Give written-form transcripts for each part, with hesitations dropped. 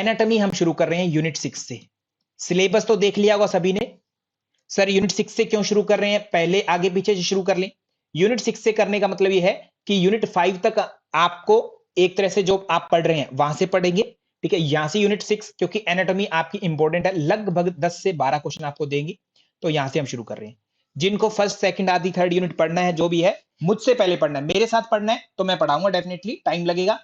Anatomy हम शुरू कर रहे हैं यूनिट 6 से। सिलेबस तो देख लिया होगा सभी ने। सर यूनिट 6 से क्यों शुरू कर रहे हैं, पहले आगे पीछे से शुरू कर लें। यूनिट 6 से करने का मतलब यह है कि यूनिट 5 तक आपको एक तरह से जो आप पढ़ रहे हैं वहां से पढ़ेंगे, ठीक है। यहां से यूनिट 6, क्योंकि एनाटॉमी आपकी इंपॉर्टेंट है, लगभग 10 से 12 क्वेश्चन आपको देंगे, तो यहां से हम शुरू कर रहे हैं। जिनको फर्स्ट सेकंड आधी थर्ड यूनिट पढ़ना है, जो भी है मुझसे पहले पढ़ना है, मेरे साथ पढ़ना है तो मैं पढ़ाऊंगा, डेफिनेटली टाइम लगेगा।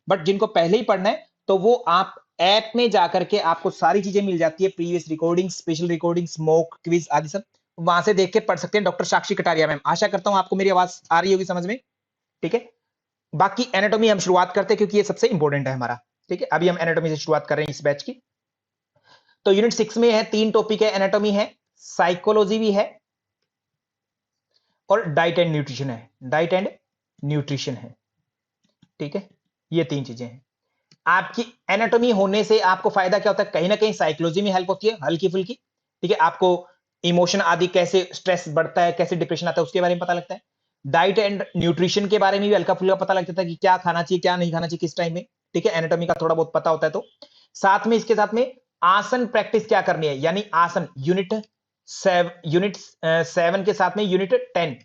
बट जिनको पहले ही पढ़ना है तो वो आप ऐप में जाकर के आपको सारी चीजें मिल जाती है, previous recording, special recordings, mock quiz आदि सब वहां से देख के पढ़ सकते हैं। डॉक्टर साक्षी कटारिया मैम, आशा करता हूं आपको मेरी आवाज आ रही होगी समझ में, ठीक है। बाकी एनाटॉमी हम शुरुआत करते हैं क्योंकि ये सबसे इंपॉर्टेंट है हमारा, ठीक है। अभी हम एनाटॉमी से शुरुआत कर रहे हैं इस बैच की। तो यूनिट 6 में है 3 टॉपिक है, एनाटॉमी है, साइकोलॉजी भी है और डाइट एंड न्यूट्रिशन है। डाइट एंड न्यूट्रिशन है, ठीक है। ये 3 चीजें हैं। आपकी एनाटॉमी होने से आपको फायदा क्या होता है, कहीं ना कहीं साइकोलॉजी में हेल्प होती है हल्की फुल्की, ठीक है। आपको इमोशन आदि, कैसे स्ट्रेस बढ़ता है, कैसे डिप्रेशन आता है, उसके बारे में पता लगता है। डाइट एंड न्यूट्रिशन के बारे में भी हल्का फुल्का पता लग जाता है कि क्या खाना चाहिए, क्या नहीं खाना चाहिए, किस टाइम में, ठीक है। एनाटॉमी का थोड़ा बहुत पता होता है। तो साथ में इसके साथ में आसन प्रैक्टिस क्या करनी है, यानी आसन यूनिट 7 के साथ में यूनिट 10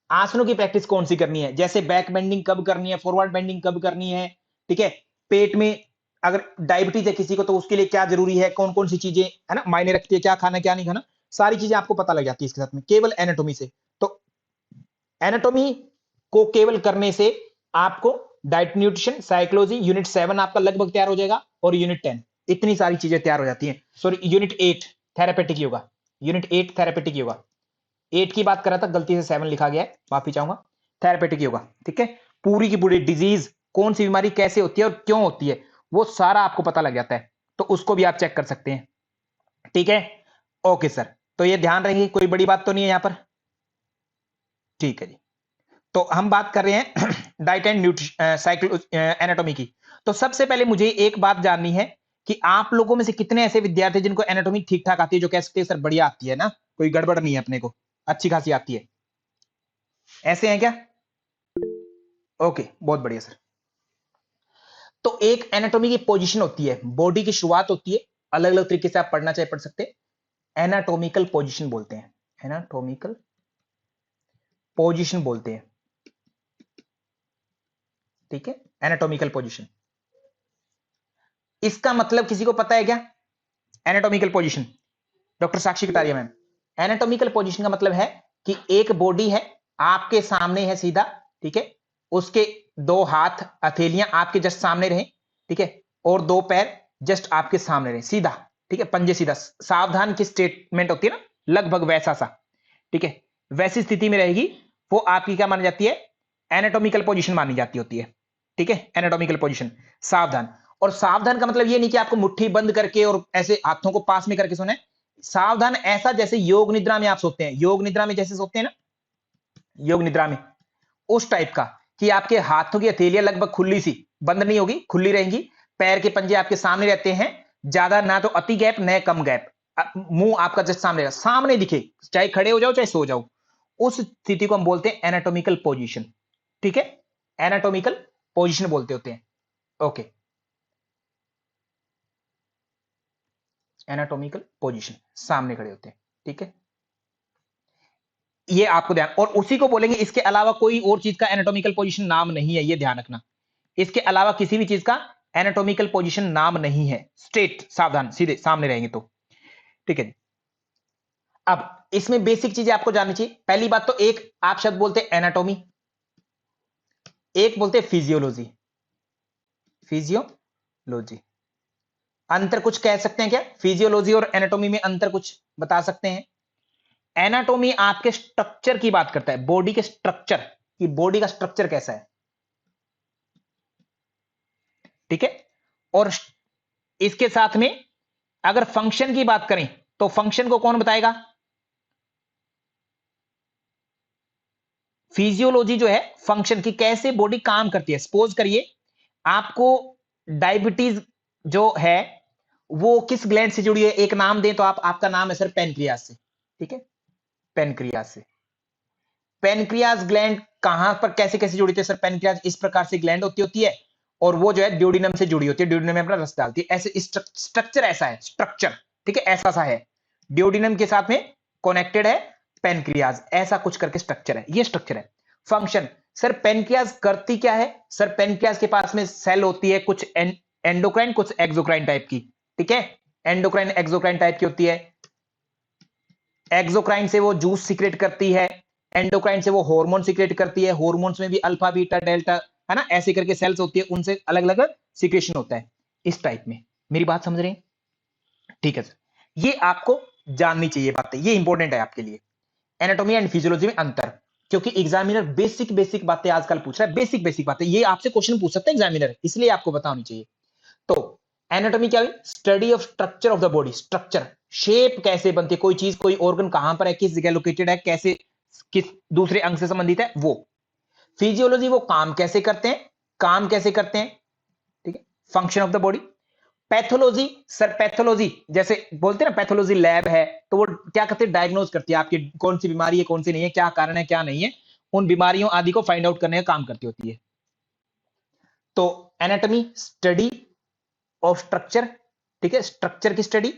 आसनों की प्रैक्टिस कौन सी करनी है, जैसे बैक बेंडिंग कब करनी है, फॉरवर्ड बेंडिंग कब करनी है, ठीक है। पेट में अगर डायबिटीज है किसी को तो उसके लिए क्या जरूरी है, कौन कौन सी चीजें है ना मायने रखती है, क्या खाना क्या नहीं खाना, सारी चीजें आपको पता लग जाती है इसके साथ में केवल एनाटॉमी से। तो एनाटॉमी को केवल करने से आपको डाइट न्यूट्रिशन साइकोलॉजी यूनिट 7 आपका लगभग तैयार हो जाएगा, और यूनिट 10 इतनी सारी चीजें तैयार हो जाती हैं। Sorry unit 8 therapeutic yoga, unit 8 therapeutic yoga, 8 की बात कर रहा था, गलती से 7 लिखा गया है, माफी चाहूंगा। थेरापेटिक योगा, ठीक है। पूरी की पूरी डिजीज, कौन सी बीमारी कैसे होती है और क्यों होती है, वो सारा आपको पता लग जाता है, तो उसको भी आप चेक कर सकते हैं, ठीक है। ओके सर, तो ये ध्यान रखेंगे, कोई बड़ी बात तो नहीं है यहां पर, ठीक है जी। तो हम बात कर रहे हैं diet and nutrition cycle anatomy की। तो सबसे पहले मुझे एक बात जाननी है कि आप लोगों में से कितने ऐसे विद्यार्थी जिनको एनाटॉमी ठीक ठाक आती है, जो कह सकते हैं सर बढ़िया आती है ना, कोई गड़बड़ नहीं है, अपने को अच्छी खासी आती है, ऐसे हैं क्या? ओके, बहुत बढ़िया सर। तो एक एनाटॉमी की पोजीशन होती है, बॉडी की शुरुआत होती है, अलग अलग तरीके से आप पढ़ना चाहे पढ़ सकते हैं, एनाटॉमिकल पोजीशन बोलते हैं, एनाटॉमिकल पोजीशन बोलते हैं, ठीक है। एनाटॉमिकल पोजीशन, इसका मतलब किसी को पता है क्या? एनाटॉमिकल पोजीशन, डॉक्टर साक्षी कटारिया मैम, एनाटॉमिकल पोजीशन का मतलब है कि एक बॉडी है, आपके सामने है सीधा, ठीक है, उसके 2 हाथ हथेलियां आपके जस्ट सामने रहे, ठीक है, और 2 पैर जस्ट आपके सामने रहे सीधा, ठीक है, पंजे सीधा, सावधान की स्टेटमेंट होती है ना, लगभग वैसा सा, ठीक है, वैसी स्थिति में रहेगी, वो आपकी क्या मानी जाती है? एनाटॉमिकल पोजीशन मानी जाती होती है, ठीक है। एनाटॉमिकल पोजीशन, सावधान। और सावधान का मतलब ये नहीं कि आपको मुट्ठी बंद करके और ऐसे हाथों को पास में करके सोना है। सावधान ऐसा जैसे योग निद्रा में आप सोते हैं, योग निद्रा में जैसे सोते हैं ना, योग निद्रा में उस टाइप का, कि आपके हाथों की हथेलियां लगभग खुली सी, बंद नहीं होगी, खुली रहेंगी, पैर के पंजे आपके सामने रहते हैं, ज्यादा ना तो अति गैप न कम गैप, मुंह आपका जस्ट सामने सामने दिखे, चाहे खड़े हो जाओ चाहे सो जाओ, उस स्थिति को हम बोलते हैं एनाटॉमिकल पोजीशन, ठीक है। एनाटॉमिकल पोजीशन बोलते होते हैं, ओके। एनाटॉमिकल पोजीशन, सामने खड़े होते हैं, ठीक है। ये आपको ध्यान, और उसी को बोलेंगे, इसके अलावा कोई और चीज का एनाटॉमिकल पोजीशन नाम नहीं है, ये ध्यान रखना, इसके अलावा किसी भी चीज का एनाटॉमिकल पोजीशन नाम नहीं है, स्ट्रेट सावधान सीधे सामने रहेंगे तो, ठीक है। अब इसमें बेसिक चीजें आपको जाननी चाहिए। पहली बात तो एक आप शब्द बोलते हैं एनाटॉमी, एक बोलते हैं फिजियोलॉजी, फिजियोलॉजी, अंतर कुछ कह सकते हैं क्या? फिजियोलॉजी और एनाटॉमी में अंतर कुछ बता सकते हैं? एनाटॉमी आपके स्ट्रक्चर की बात करता है, बॉडी के स्ट्रक्चर, कि बॉडी का स्ट्रक्चर कैसा है, ठीक है। और इसके साथ में अगर फंक्शन की बात करें तो फंक्शन को कौन बताएगा? फिजियोलॉजी जो है फंक्शन की, कैसे बॉडी काम करती है। सपोज करिए आपको डायबिटीज जो है वो किस ग्लैंड से जुड़ी है, एक नाम दें तो आप, आपका नाम है सर पेनक्रियास से, ठीक है, पेनक्रियास से। पेनक्रियास ग्लैंड कहां पर कैसे कैसे जुड़ी थी सर? पेनक्रियास इस प्रकार से ग्लैंड होती है, और वो जो है ड्यूडिनम से जुड़ी होती है, ड्यूडिनम में अपना रस डालती है। ऐसे स्ट्रक्चर ऐसा है, स्ट्रक्चर, ठीक है, ऐसा सा है, ड्यूडिनम के साथ में कनेक्टेड है पेनक्रियाज, ऐसा कुछ करके स्ट्रक्चर है, ये स्ट्रक्चर है। फंक्शन, सर पेनक्रियाज करती क्या है? सर पेनक्रियाज के पास में सेल होती है, कुछ एंडोक्राइन कुछ एक्सोक्राइन टाइप की, ठीक है, एंडोक्राइन एक्सोक्राइन टाइप की होती है। एक्सोक्राइन से वो जूस सीक्रेट करती है, एंडोक्राइन से वो हार्मोन सीक्रेट करती है, हार्मोन्स में भी अल्फा बीटा डेल्टा, है ना, ऐसे करके सेल्स होती है, उनसे अलग अलग सीक्रेशन होता है इस टाइप में। मेरी बात समझ रहे हैं? ठीक है सर, ये आपको जाननी चाहिए बातें, ये इंपॉर्टेंट है आपके लिए। एनाटॉमी एंड फिजियोलॉजी में अंतर, क्योंकि एग्जामिनर बेसिक बेसिक बातें आजकल पूछ रहा है, बेसिक बेसिक बातें, ये आपसे क्वेश्चन पूछ सकता है एग्जामिनर, इसलिए आपको पता होनी चाहिए। तो एनाटॉमी क्या है? Study of structure of the body, structure, shape कैसे बनती है, कोई चीज, कोई ऑर्गन कहां पर है, किस जगह लोकेटेड है, कैसे किस दूसरे अंग से संबंधित है वो। फिजियोलॉजी, वो काम कैसे करते हैं, काम कैसे करते हैं, ठीक है, function of the body. Pathology, sir pathology जैसे बोलते हैं ना, पैथोलॉजी लैब है, तो वो क्या करते हैं? डायग्नोज करती है आपकी कौन सी बीमारी है, कौन सी नहीं है, क्या कारण है, क्या नहीं है, उन बीमारियों आदि को फाइंड आउट करने का काम करती होती है। तो एनाटॉमी स्टडी ऑफ स्ट्रक्चर, ठीक है, स्ट्रक्चर की स्टडी।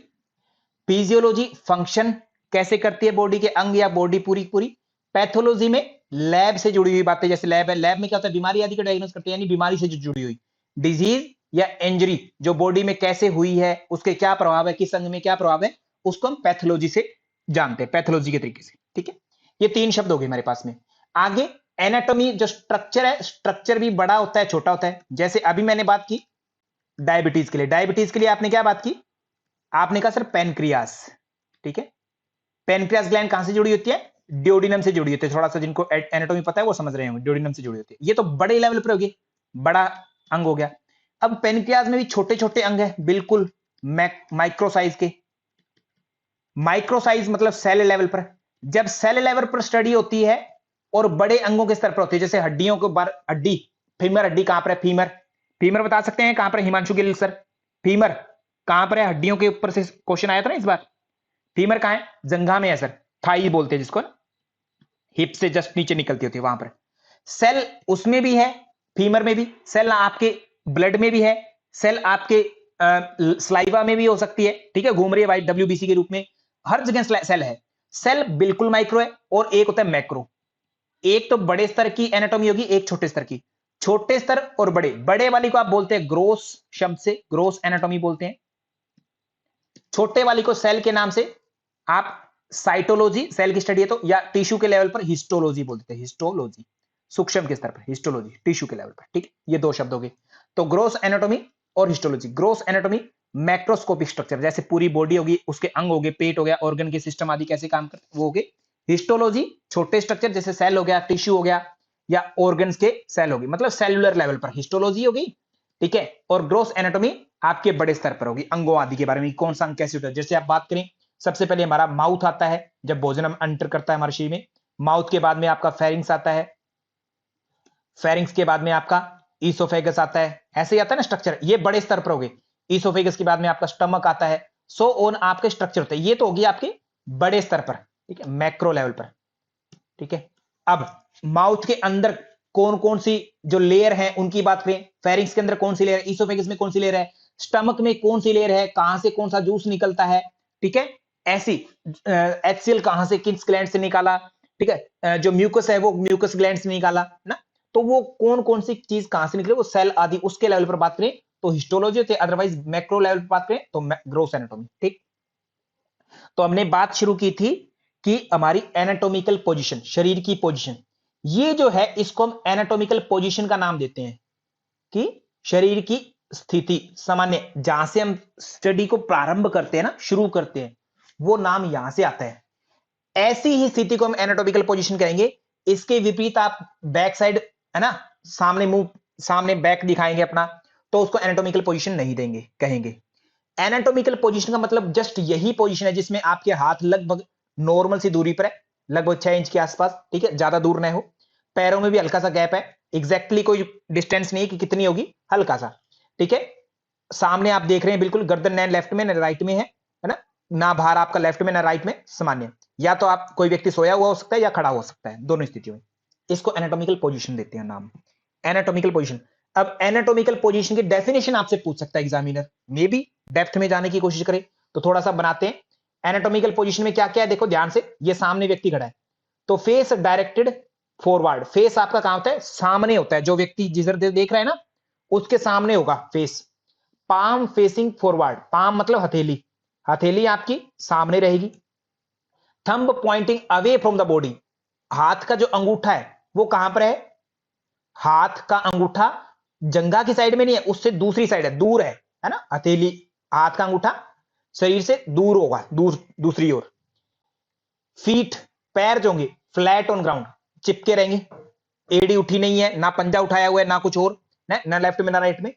फिजियोलॉजी फंक्शन कैसे करती है बॉडी के अंग या बॉडी पूरी पूरी। पैथोलॉजी में लैब से जुड़ी हुई बातें, जैसे लैब है, लैब में क्या होता है? बीमारी आदि का डायग्नोस करते हैं, यानी बीमारी से जो जुड़ी हुई डिजीज या इंजरी जो बॉडी में कैसे हुई है, उसके क्या प्रभाव है, किस अंग में क्या प्रभाव है, उसको हम पैथोलॉजी से जानते हैं, पैथोलॉजी के तरीके से, ठीक है। ये तीन शब्द हो गए हमारे पास में। आगे एनाटॉमी, जो स्ट्रक्चर है, स्ट्रक्चर भी बड़ा होता है छोटा होता है। जैसे अभी मैंने बात की डायबिटीज के लिए, डायबिटीज के लिए आपने क्या बात की? आपने कहा सर पेनक्रियास, ठीक है, पेनक्रियास ग्लैंड कहां से जुड़ी होती है? ड्यूडिनम से जुड़ी होती है। थोड़ा सा जिनको एनाटॉमी पता है वो समझ रहे होंगे, ड्यूडिनम से जुड़ी होती है। ये तो बड़े लेवल पर होगी, बड़ा अंग हो गया। अब पेनक्रियास में भी छोटे छोटे अंग है, बिल्कुल माइक्रो साइज के। माइक्रो साइज मतलब सेल लेवल पर। जब सेल लेवल पर स्टडी होती है और बड़े अंगों के स्तर पर होती है, जैसे हड्डियों के बार, हड्डी, फीमर हड्डी कहां पर है? फीमर, फीमर बता सकते हैं कहां पर है हिमांशु गिल सर? फीमर कहां पर है? हड्डियों के ऊपर से क्वेश्चन आया था ना इस बार। फीमर कहां है? जंघा में है सर, थाई बोलते हैं जिसको, हिप से जस्ट नीचे निकलती होती है वहां पर। सेल उसमें भी है, फीमर में भी सेल, आपके ब्लड में भी है सेल, आपके स्लाइवा में भी हो सकती है, ठीक है, घूम रही है वाइट डब्ल्यूबीसी के रूप में, हर जगह सेल है। सेल बिल्कुल माइक्रो है और एक होता है मैक्रो। एक तो बड़े स्तर की एनाटॉमी होगी, एक छोटे स्तर की। छोटे स्तर और बड़े, बड़े वाली को आप बोलते हैं ग्रोस, शब्द से ग्रोस एनाटॉमी बोलते हैं। छोटे वाली को सेल के नाम से आप साइटोलॉजी, सेल की स्टडी है तो, या टिश्यू के लेवल पर हिस्टोलॉजी बोलते हैं, हिस्टोलॉजी सूक्ष्म के स्तर पर, हिस्टोलॉजी टिश्यू के लेवल पर, ठीक, ये दो शब्द हो गए। तो ग्रोस एनाटॉमी और histology. Gross anatomy macroscopic structure, जैसे पूरी बॉडी होगी, उसके अंग हो गए, पेट हो गया, ऑर्गन के सिस्टम आदि कैसे काम करते वो हो गए। हिस्टोलॉजी छोटे स्ट्रक्चर, जैसे सेल हो गया, टिश्यू हो गया, या ऑर्गन्स के सेल होगी, मतलब सेलुलर लेवल पर हिस्टोलॉजी होगी, ठीक है। और ग्रोस एनाटॉमी आपके बड़े स्तर पर होगी, अंगों आदि के बारे में, कौन सा अंग कैसे होता है। जैसे आप बात करें, सबसे पहले हमारा माउथ आता है, जब भोजन हम एंटर करता है हमारे शरीर में। माउथ के बाद में आपका फेरिंग्स आता है, फेरिंग्स के बाद में आपका ईसोफेगस आता है, ऐसे ही आता है ना स्ट्रक्चर, ये बड़े स्तर पर हो गए। ईसोफेगस के बाद में आपका स्टमक आता है, सो ऑन आपके स्ट्रक्चर होते हैं। ये तो होगी आपके बड़े स्तर पर, ठीक है, मैक्रो लेवल पर, ठीक है। अब माउथ के अंदर कौन कौन सी जो लेयर है उनकी बात करें। फेरिंग्स के अंदर कौन सी लेयर है, ईसोफेगस में कौन सी लेयर है, स्टमक में कौन सी लेयर है, कहां से कौन सा जूस निकलता है, ठीक है। ऐसी एचसीएल कहां से, किस ग्लैंड से निकाला, ठीक है, जो म्यूकस है वो म्यूकस ग्लैंड से निकाला ना, तो वो कौन कौन सी चीज कहां से निकले, वो सेल आदि उसके लेवल पर बात करें तो हिस्टोलॉजी होती है, अदरवाइज मैक्रो लेवल पर बात करें तो ग्रोस एनाटॉमी, ठीक। तो हमने बात शुरू की थी कि हमारी एनाटॉमिकल पोजीशन, शरीर की पोजीशन, ये जो है इसको हम एनाटॉमिकल पोजीशन का नाम देते हैं कि शरीर की स्थिति सामान्य, जहां से हम स्टडी को प्रारंभ करते हैं ना, शुरू करते हैं, वो नाम यहां से आता है। ऐसी ही स्थिति को हम एनाटॉमिकल पोजीशन कहेंगे। इसके विपरीत आप बैक साइड, है ना, सामने मुंह, सामने बैक दिखाएंगे अपना, तो उसको एनाटॉमिकल पोजीशन नहीं देंगे, कहेंगे। एनाटॉमिकल पोजीशन का मतलब जस्ट यही पोजीशन है जिसमें आपके हाथ लगभग नॉर्मल सी दूरी पर है, लगभग 6 इंच के आसपास, ठीक है, ज्यादा दूर ना हो। पैरों में भी हल्का सा गैप है, एग्जैक्टली कोई डिस्टेंस नहीं है कि कितनी होगी, हल्का सा, ठीक है। सामने आप देख रहे हैं बिल्कुल, गर्दन ना लेफ्ट में ना राइट में है ना, ना भार आपका लेफ्ट में ना राइट में, सामान्य। या तो आप कोई व्यक्ति सोया हुआ हो सकता है या खड़ा हो सकता है, दोनों स्थितियों में। इसको एनाटॉमिकल पोजीशन देते हैं नाम, एनाटॉमिकल पोजीशन। अब एनाटॉमिकल पोजीशन की डेफिनेशन आपसे पूछ सकता है एग्जामिनर, मे बी डेप्थ में जाने की कोशिश करे तो थोड़ा सा बनाते हैं। एनाटॉमिकल पोजीशन में क्या क्या है देखो ध्यान से, ये सामने व्यक्ति खड़ा है तो फेस डायरेक्टेड फॉरवर्ड, फेस आपका कहां होता है, सामने होता है, जो व्यक्ति जिधर देख रहा है ना उसके सामने होगा face. Palm facing forward, palm मतलब हथेली, हथेली आपकी सामने रहेगी। Thumb pointing away from the body, हाथ का जो अंगूठा है वो कहां पर है, हाथ का अंगूठा जंघा की साइड में नहीं है, उससे दूसरी साइड है, दूर है ना, हथेली हाथ का अंगूठा शरीर से दूर होगा, दूसरी ओर। फीट पैर जो होंगे फ्लैट ऑन ग्राउंड, चिपके रहेंगे, एड़ी उठी नहीं है, ना पंजा उठाया हुआ है, ना कुछ और, ना लेफ्ट में ना राइट में,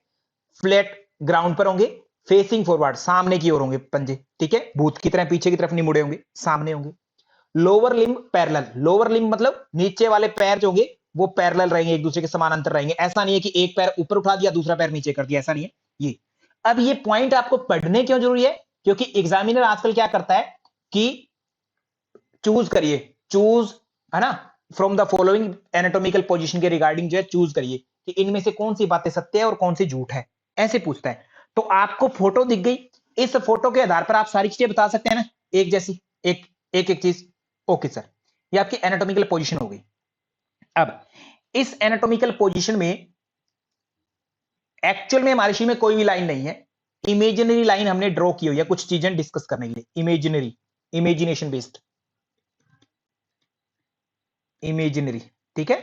फ्लैट ग्राउंड पर होंगे। फेसिंग फॉरवर्ड, सामने की ओर होंगे पंजे, ठीक है, भूत की तरह पीछे की तरफ नहीं मुड़े होंगे, सामने होंगे। Lower limb parallel, lower limb मतलब नीचे वाले पैर जो होंगे वो पैरेलल रहेंगे, एक दूसरे के समानांतर रहेंगे। ऐसा नहीं है कि एक पैर ऊपर उठा दिया दूसरा पैर नीचे कर दिया, ऐसा नहीं है ये। अब ये पॉइंट आपको पढ़ने क्यों जरूरी है, क्योंकि एग्जामिनर आजकल क्या करता है कि चूज करिए, चूज, है ना, from the following anatomical position के रिगार्डिंग जो है चूज करिए कि इनमें से कौन सी बातें सत्य है और कौन सी झूठ है, ऐसे पूछता है। तो आपको फोटो दिख गई, इस फोटो के आधार पर आप सारी चीजें बता सकते हैं ना, एक जैसी, एक चीज। ओके सर, ये आपकी एनाटॉमिकल पोजीशन हो गई। अब इस एनाटॉमिकल पोजीशन में एक्चुअल में हमारे शरीर में कोई भी लाइन नहीं है, इमेजिनरी लाइन हमने ड्रॉ की हुई है कुछ चीजें डिस्कस करने के लिए, इमेजिनरी, इमेजिनेशन बेस्ड, इमेजिनरी, ठीक है,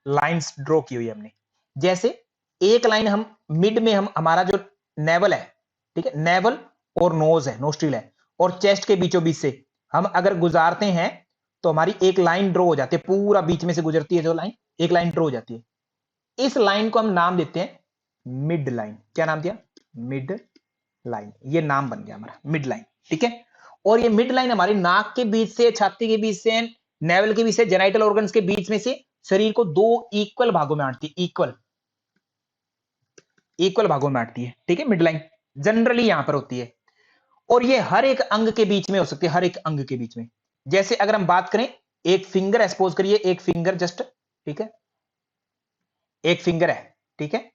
लाइंस ड्रॉ की हुई है हमने। जैसे एक लाइन हम मिड में, हम हमारा जो नेवल है, ठीक है, नेवल और नोज है, नोस्ट्रिल है, और चेस्ट के बीचों बीच से हम अगर गुजारते हैं तो हमारी एक लाइन ड्रॉ हो जाती है, पूरा बीच में से गुजरती है जो लाइन, एक लाइन ड्रॉ हो जाती है। इस लाइन को हम नाम देते हैं मिड लाइन। क्या नाम दिया, मिड लाइन, ये नाम बन गया हमारा मिड लाइन, ठीक है। और ये मिड लाइन हमारी नाक के बीच से, छाती के बीच से, नेवल के बीच से, जेनाइटल ऑर्गन्स के बीच में से शरीर को दो इक्वल भागों में बांटती है, इक्वल भागों में बांटती है, ठीक है, मिड लाइन जनरली यहां पर होती है। और ये हर एक अंग के बीच में हो सकती है, हर एक अंग के बीच में। जैसे अगर हम बात करें, एक फिंगर एक्सपोज करिए, एक फिंगर जस्ट, ठीक है, एक फिंगर है, ठीक है,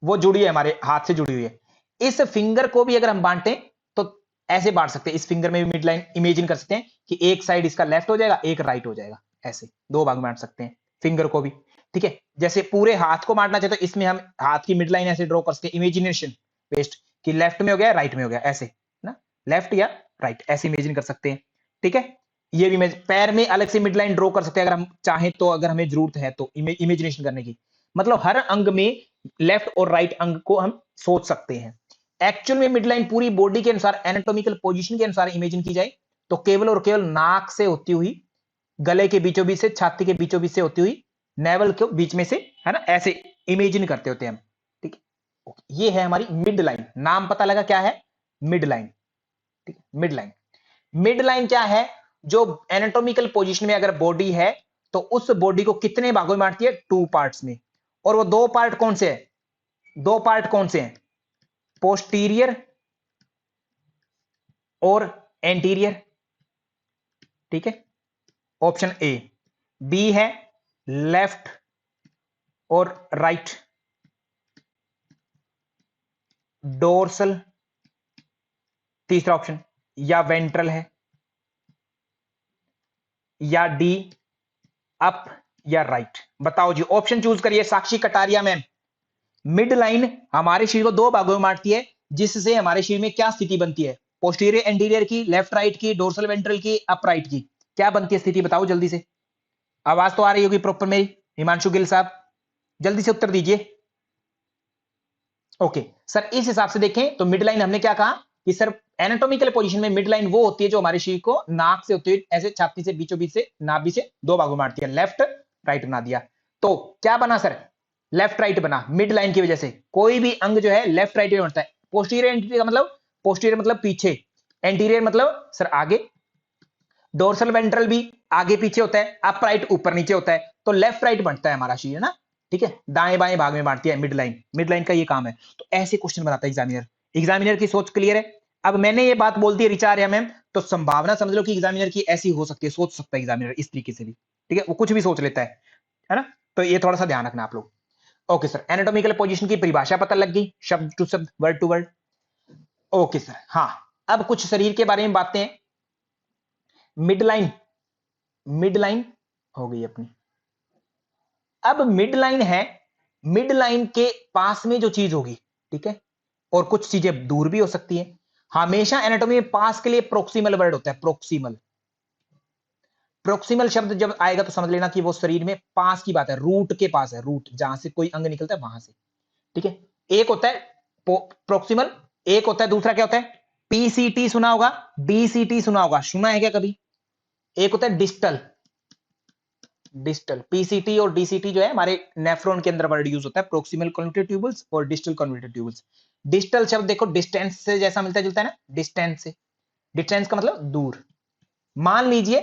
वो जुड़ी है, हमारे हाथ से जुड़ी हुई है। इस फिंगर को भी अगर हम बांटें तो ऐसे बांट सकते हैं, इस फिंगर में भी मिड लाइन इमेजिन कर सकते हैं कि एक साइड इसका लेफ्ट हो जाएगा, एक राइट हो जाएगा, ऐसे दो भाग में बांट सकते हैं फिंगर को भी, ठीक है। जैसे पूरे हाथ को बांटना चाहे तो इसमें हम हाथ की मिड लाइन ऐसे ड्रॉ कर सकते हैं, इमेजिनेशन बेस्ड, कि लेफ्ट में हो गया, राइट में हो गया, ऐसे ना, लेफ्ट या राइट ऐसे इमेजिन कर सकते हैं, ठीक है। ये भी पैर में अलग से मिड लाइन ड्रॉ कर सकते हैं अगर हम चाहें तो, अगर हमें जरूरत है तो इमेजिनेशन करने की, मतलब हर अंग में लेफ्ट और राइट अंग को हम सोच सकते हैं। एक्चुअल में मिड लाइन पूरी बॉडी के अनुसार, एनाटॉमिकल पोजीशन के अनुसार इमेजिन की जाए तो केवल और केवल नाक से होती हुई, गले के बीचों बीच से, छाती के बीचों बीच से होती हुई, नेवल के बीच में से, है ना, ऐसे इमेजिन करते होते हैं हम, ठीक है। ये है हमारी मिड लाइन, नाम पता लगा क्या है, मिड लाइन, ठीक है, मिड लाइन। मिड लाइन क्या है, जो एनाटॉमिकल पोजीशन में अगर बॉडी है तो उस बॉडी को कितने भागों में बांटती है, टू पार्ट्स में। और वो दो पार्ट कौन से हैं, दो पार्ट कौन से हैं, पोस्टीरियर और एंटीरियर, ठीक है, ऑप्शन ए। बी है लेफ्ट और राइट, डोर्सल तीसरा ऑप्शन, या वेंट्रल है, या डी अप या राइट। बताओ जी, ऑप्शन चूज करिए साक्षी कटारिया मैम। मिड लाइन हमारे शरीर को दो भागों में बांटती है, जिससे हमारे शरीर में क्या स्थिति बनती है, पोस्टीरियर एंटीरियर की, लेफ्ट राइट की, डोर्सल वेंट्रल की, अप राइट की, क्या बनती है स्थिति, बताओ जल्दी से। आवाज तो आ रही होगी प्रॉपर मेरी, हिमांशु गिल साहब जल्दी से उत्तर दीजिए। ओके सर, इस हिसाब से देखें तो मिड लाइन हमने क्या कहा कि सर एनाटॉमिकल पोजीशन में मिड लाइन वो होती है जो हमारे शरीर को नाक से होती है, ऐसे छाती से बीचों बीच से, नाभि से दो भागों में बांटती है, लेफ्ट राइट बना दिया। तो क्या बना सर, लेफ्ट राइट बना मिड लाइन की वजह से। कोई भी अंग जो है लेफ्ट राइट में बनता है। पोस्टीरियर एंटीरियर मतलब, पोस्टीरियर मतलब पीछे, एंटीरियर मतलब सर आगे, डोर्सल वेंट्रल भी आगे पीछे होता है, अप राइट ऊपर नीचे होता है, तो लेफ्ट राइट बनता है हमारा शरीर ना, ठीक है, दाएं बाएं भाग में बांटती है मिड लाइन, मिड लाइन का ये काम है। तो ऐसे क्वेश्चन बनाता है एग्जामिनर, एग्जामिनर की सोच क्लियर है। अब मैंने ये बात बोल दी रिचार्ज मैम, तो संभावना समझ लो कि एग्जामिनर की ऐसी हो सकती है, सोच सकता है एग्जामिनर इस तरीके से भी, ठीक है, वो कुछ भी सोच लेता है ना, तो ये थोड़ा सा ध्यान रखना आप लोग। ओके सर, एनाटॉमिकल पोजीशन की परिभाषा पता लग गई, शब्द टू शब्द, word to word. Okay sir, हाँ, अब कुछ शरीर के बारे में बातें हैं। मिड लाइन, मिड लाइन हो गई अपनी। अब मिड लाइन है, मिड लाइन के पास में जो चीज होगी, ठीक है, और कुछ चीजें दूर भी हो सकती है। हमेशा एनाटॉमी में पास के लिए प्रोक्सिमल वर्ड होता है, प्रोक्सिमल। प्रोक्सिमल शब्द जब आएगा तो समझ लेना कि वो शरीर में पास की बात है, रूट के पास है, रूट जहां से कोई अंग निकलता है वहां से, ठीक है। एक होता है प्रोक्सिमल, एक होता है, दूसरा क्या होता है, पीसीटी सुना होगा, डीसीटी सुना होगा, सुना है क्या कभी? एक होता है डिस्टल, डिस्टल, पीसीटी और डीसीटी जो है हमारे नेफ्रॉन के अंदर वर्ड यूज होता है, प्रोक्सिमल कन्वोल्यूटेड ट्यूबल्स और डिस्टल कन्वोल्यूटेड ट्यूबल्स। डिस्टल शब्द देखो डिस्टेंस से जैसा मिलता जुलता है ना, डिस्टेंस से, डिस्टेंस का मतलब दूर। मान लीजिए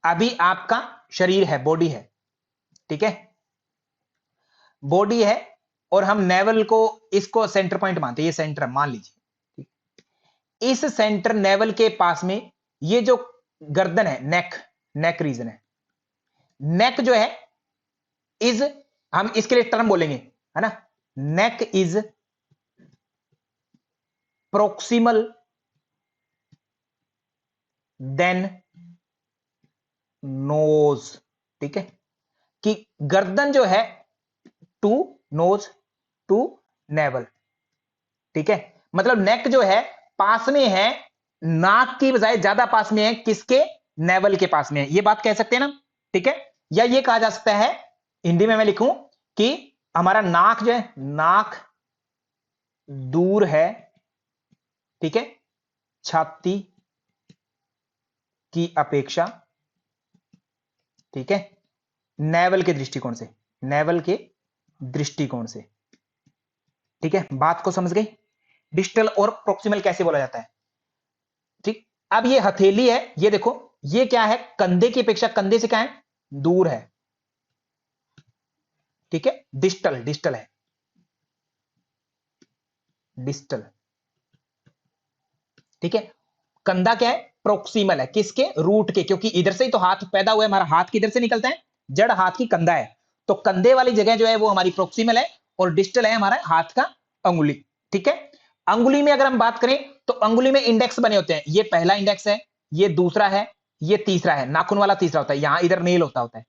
अभी आपका शरीर है, बॉडी है, ठीक है, बॉडी है, और हम नेवल को, इसको सेंटर पॉइंट मानते हैं, ये सेंटर मान लीजिए, इस सेंटर नेवल के पास में ये जो गर्दन है, नेक, नेक रीजन है, नेक जो है इज, हम इसके लिए टर्म बोलेंगे, है ना, neck is proximal than nose, ठीक है, कि गर्दन जो है टू नोज टू नेवल, ठीक है, मतलब नेक जो है पास में है, नाक की बजाय ज्यादा पास में है, किसके, नेवल के पास में है, ये बात कह सकते हैं ना, ठीक है। या ये कहा जा सकता है, हिंदी में मैं लिखूं कि हमारा नाक जो है, नाक दूर है, ठीक है, छाती की अपेक्षा, ठीक है, नेवल के दृष्टिकोण से, नेवल के दृष्टिकोण से, ठीक है, बात को समझ गई। डिस्टल और प्रोक्सिमल कैसे बोला जाता है, ठीक। अब ये हथेली है, ये देखो, ये क्या है, कंधे की अपेक्षा, कंधे से क्या है, दूर है, ठीक है, डिस्टल, डिस्टल है, डिस्टल, ठीक है। कंधा क्या है, प्रोक्सिमल है, किसके, रूट के, क्योंकि इधर से ही तो हाथ पैदा हुआ है, हमारा हाथ किधर से निकलता है, जड़ हाथ की कंधा है, तो कंधे वाली जगह जो है वो हमारी प्रोक्सिमल है, और डिस्टल है हमारा हाथ का अंगुली, ठीक है। अंगुली में अगर हम बात करें तो अंगुली में इंडेक्स बने होते हैं, ये पहला इंडेक्स है, ये दूसरा है, ये तीसरा है, नाखून वाला तीसरा होता है, यहां इधर नेल होता है,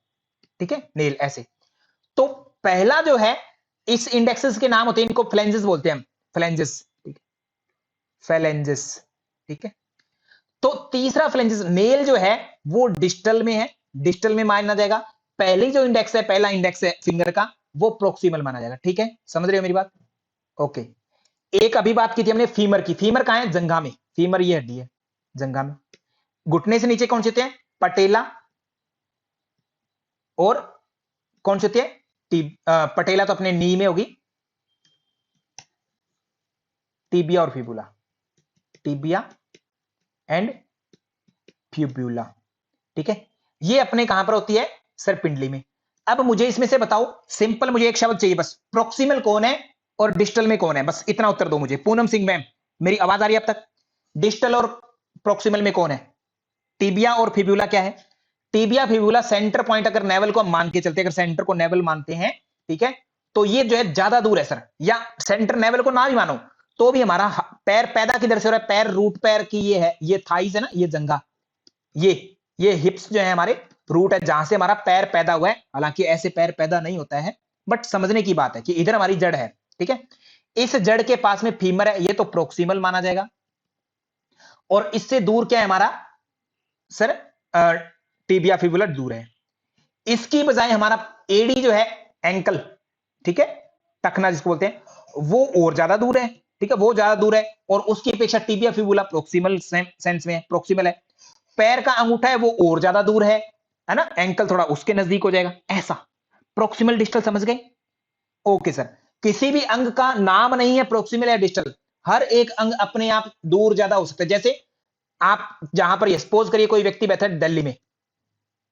ठीक है, नेल ऐसे। तो पहला जो है, इस इंडेक्सेस के नाम होते हैं, इनको फ्लेंजेस बोलते हैं हम, फ्लेंजेस, ठीक है, फ्लेंजेस, ठीक है। तो तीसरा फ्लेंजेस नेल जो है वो डिस्टल में है, डिस्टल में माना जाएगा, पहली जो इंडेक्स है, पहला इंडेक्स है फिंगर का, वो प्रोक्सिमल माना जाएगा, ठीक है, समझ रहे हो मेरी बात? ओके। एक अभी बात की थी हमने फीमर की, फीमर कहां है, जंघा में, फीमर ये हड्डी है जंघा में। घुटने से नीचे कौन से होते हैं, पटेला, और कौन से होते हैं, पटेला तो अपने नी में होगी, टीबिया और फिबुला, टीबिया एंड फ्यूब्यूला, ठीक है, ये अपने कहां पर होती है, सर पिंडली में। अब मुझे इसमें से बताओ, सिंपल मुझे एक शब्द चाहिए बस, प्रोक्सिमल कौन है और डिस्टल में कौन है, बस इतना उत्तर दो मुझे। पूनम सिंह मैम, मेरी आवाज आ रही है अब तक? डिस्टल और प्रोक्सिमल में कौन है? टीबिया और फिब्यूला क्या है? टीबिया फिब्यूला सेंटर पॉइंट, अगर नेवल को हम मान के चलते, अगर सेंटर को नेवल मानते हैं, ठीक है, तो ये जो है ज्यादा दूर है सर, या सेंटर नेवल को ना भी मानो तो भी हमारा पैर पैदा किधर से हो रहा है, पैर रूट पैर की ये है, ये थाइज है ना, ये जंघा, ये हिप्स जो है हमारे रूट है जहां से हमारा पैर पैदा हुआ है, हालांकि ऐसे पैर पैदा नहीं होता है, बट समझने की बात है कि इधर हमारी जड़ है, ठीक है, इस जड़ के पास में फीमर है, ये तो प्रोक्सिमल माना जाएगा। और इससे दूर क्या है हमारा सर, टिबिया फिबुला दूर है। इसकी बजाय हमारा एडी जो है, एंकल, ठीक है, टखना जिसको बोलते हैं, वो और ज्यादा दूर है, ठीक है, वो ज्यादा दूर है, और उसकी अपेक्षा टिबिया फिबुला प्रोक्सिमल सेंस में प्रोक्सिमल है। पैर का अंगूठा है वो और ज्यादा दूर है ना, एंकल थोड़ा उसके नजदीक हो जाएगा, ऐसा प्रोक्सिमल डिस्टल, समझ गए? ओके सर, किसी भी अंग का नाम नहीं है प्रोक्सिमल या डिस्टल, हर एक अंग अपने आप दूर ज्यादा हो सकता है। जैसे आप जहां पर सपोज करिए कोई व्यक्ति बैठा है दिल्ली में,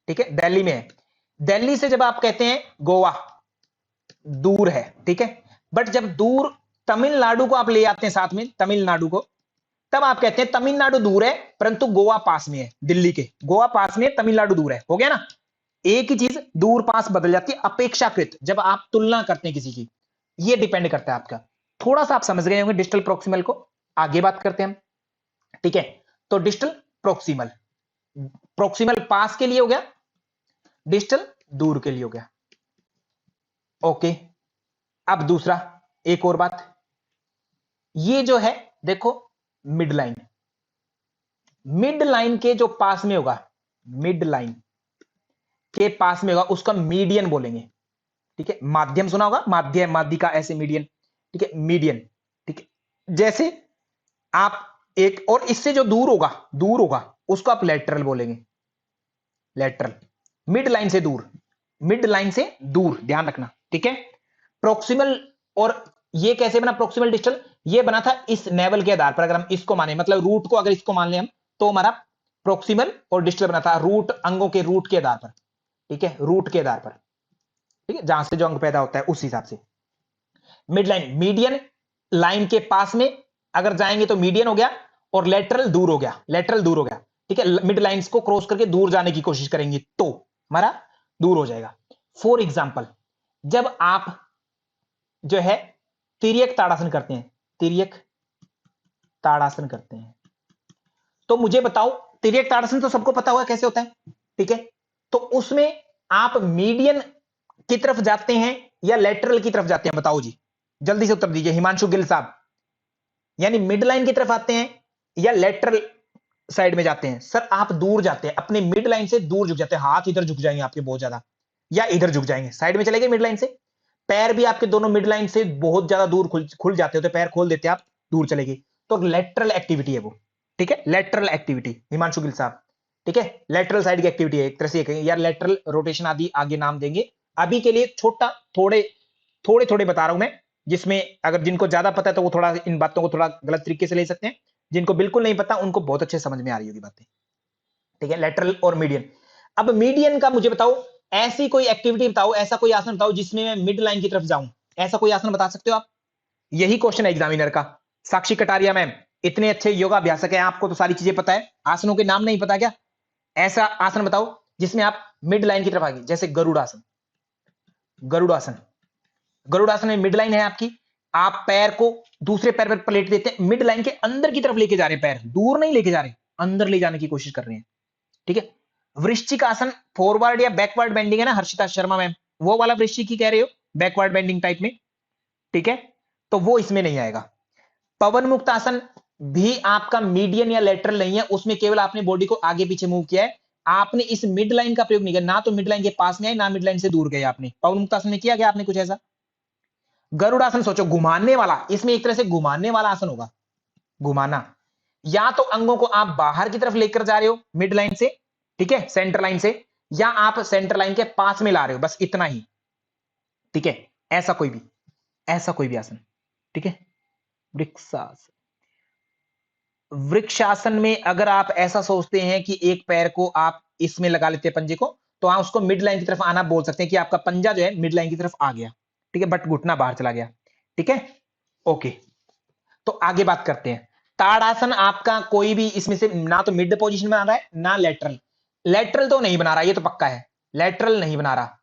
ठीक है, दिल्ली में है, दिल्ली से जब आप कहते हैं गोवा दूर है, ठीक है, बट जब दूर तमिलनाडु को आप ले आते हैं साथ में, तमिलनाडु को, तब आप कहते हैं तमिलनाडु दूर है परंतु गोवा पास में है, दिल्ली के गोवा पास में है, तमिलनाडु दूर है, हो गया ना? एक ही चीज दूर पास बदल जाती है अपेक्षाकृत, जब आप तुलना करते हैं किसी की। ये डिपेंड करता है आपका। थोड़ा सा आप समझ गए होंगे डिजिटल प्रोक्सिमल को। आगे बात करते हैं हम, ठीक है। तो डिजिटल प्रोक्सिमल, प्रोक्सिमल पास के लिए हो गया, डिजिटल दूर के लिए हो गया। ओके, अब दूसरा, एक और बात, ये जो है देखो मिड लाइन, मिड लाइन के जो पास में होगा, मिड लाइन के पास में होगा उसका मीडियन बोलेंगे, ठीक है। माध्यम सुना होगा, माध्य माध्यिका ऐसे मीडियन, ठीक है, मीडियन, ठीक है। जैसे आप एक और इससे जो दूर होगा, दूर होगा उसको आप लेटरल बोलेंगे, लेटरल, मिड लाइन से दूर, मिड लाइन से दूर, ध्यान रखना, ठीक है। प्रोक्सिमल, और ये कैसे बना प्रोक्सिमल डिजिटल, ये बना था इस नेवल के आधार पर, अगर हम इसको माने, मतलब रूट को अगर इसको मान लें हम, तो हमारा प्रोक्सिमल और डिजिटल बना था रूट, अंगों के रूट के आधार पर, ठीक है, रूट के आधार पर, ठीक है, जहां से जो अंग पैदा होता है उस हिसाब से। मिड लाइन, मीडियन लाइन के पास में अगर जाएंगे तो मीडियन हो गया, और लेटरल दूर हो गया, लेटरल दूर हो गया, ठीक है। मिड लाइंस को क्रॉस करके दूर जाने की कोशिश करेंगे तो हमारा दूर हो जाएगा। फॉर एग्जाम्पल, जब आप जो है तिर्यक ताड़ासन करते हैं, तिर्यक ताड़ासन करते हैं, तो मुझे बताओ, तिर्यक ताड़ासन तो सबको पता होगा कैसे होता है, ठीक है। तो उसमें आप मीडियन की तरफ जाते हैं या लेटरल की तरफ जाते हैं, बताओ जी, जल्दी से उत्तर दीजिए हिमांशु गिल साहब। यानी मिड लाइन की तरफ आते हैं या लेटरल साइड में जाते हैं? सर आप दूर जाते हैं, अपने मिड लाइन से दूर झुक जाते हैं, हाथ इधर झुक जाएंगे आपके बहुत ज्यादा, या इधर झुक जाएंगे, साइड में चले गए मिड लाइन से। पैर भी आपके दोनों मिड लाइन से बहुत ज्यादा दूर खुल जाते हो, तो पैर खोल देते हैं आप, दूर चले गए, तो लेटरल एक्टिविटी है वो, ठीक है, लेटरल एक्टिविटी हिमांशु गिल साहब, ठीक है, लेटरल साइड की एक्टिविटी है एक तरह से कहेंगे, या लेटरल रोटेशन आदि आगे नाम देंगे। अभी के लिए छोटा, थोड़े थोड़े थोड़े बता रहा हूं मैं, जिसमें अगर जिनको ज्यादा पता है तो वो थोड़ा इन बातों को थोड़ा गलत तरीके से ले सकते हैं, जिनको बिल्कुल नहीं पता उनको बहुत अच्छे समझ में आ रही होगी बातें, ठीक है, लेटरल और मीडियन। अब मीडियन का मुझे बताओ, ऐसी कोई एक्टिविटी बताओ, ऐसा कोई आसन बताओ जिसमें मैं मिड लाइन की तरफ जाऊं, ऐसा कोई आसन बता सकते हो आप? यही क्वेश्चन है एग्जामिनर का। साक्षी कटारिया मैम, इतने अच्छे योगा अभ्यासक है, आपको तो सारी चीजें पता है, आसनों के नाम नहीं पता क्या? ऐसा आसन बताओ जिसमें आप मिड लाइन की तरफ आगे, जैसे गरुड़ासन, गरुड़ासन, गरुड़ासन में मिड लाइन है आपकी, आप पैर को दूसरे पैर पर पलट देते हैं, मिड लाइन के अंदर की तरफ लेके जा रहे हैं, पैर दूर नहीं लेके जा रहे, अंदर ले जाने की कोशिश कर रहे हैं, ठीक है। वृश्चिक आसन फॉरवर्ड या बैकवर्ड बेंडिंग है ना हर्षिता शर्मा मैम, वो वाला वृश्चिक ही कह रहे हो, बैकवर्ड बेंडिंग टाइप में, ठीक है, तो वो इसमें नहीं आएगा। पवन मुक्त आसन भी आपका मीडियन या लेटरल नहीं है, उसमें केवल आपने बॉडी को आगे पीछे मूव किया है, आपने इस मिड लाइन का प्रयोग नहीं किया, ना तो मिड लाइन के पास में आए ना मिड लाइन से दूर गए आपने। पवन मुक्त आसन में किया गया आपने कुछ ऐसा? गरुड़ासन सोचो, घुमाने वाला, इसमें एक तरह से घुमाने वाला आसन होगा, घुमाना, या तो अंगों को आप बाहर की तरफ लेकर जा रहे हो मिड लाइन से, ठीक है, सेंटर लाइन से, या आप सेंटर लाइन के पास में ला रहे हो, बस इतना ही, ठीक है। ऐसा कोई भी, ऐसा कोई भी आसन, ठीक है। वृक्षासन, वृक्षासन में अगर आप ऐसा सोचते हैं कि एक पैर को आप इसमें लगा लेते हैं पंजे को, तो आप उसको मिड लाइन की तरफ आना बोल सकते हैं कि आपका पंजा जो है मिड लाइन की तरफ आ गया, ठीक है, बट घुटना बाहर चला गया, ठीक है, ओके। तो आगे बात करते हैं, ताड़ासन आपका कोई भी इसमें से ना तो मिड पोजीशन बना रहा है ना लेटरल, लेटरल तो नहीं बना रहा, ये तो पक्का है, लेटरल नहीं बना रहा।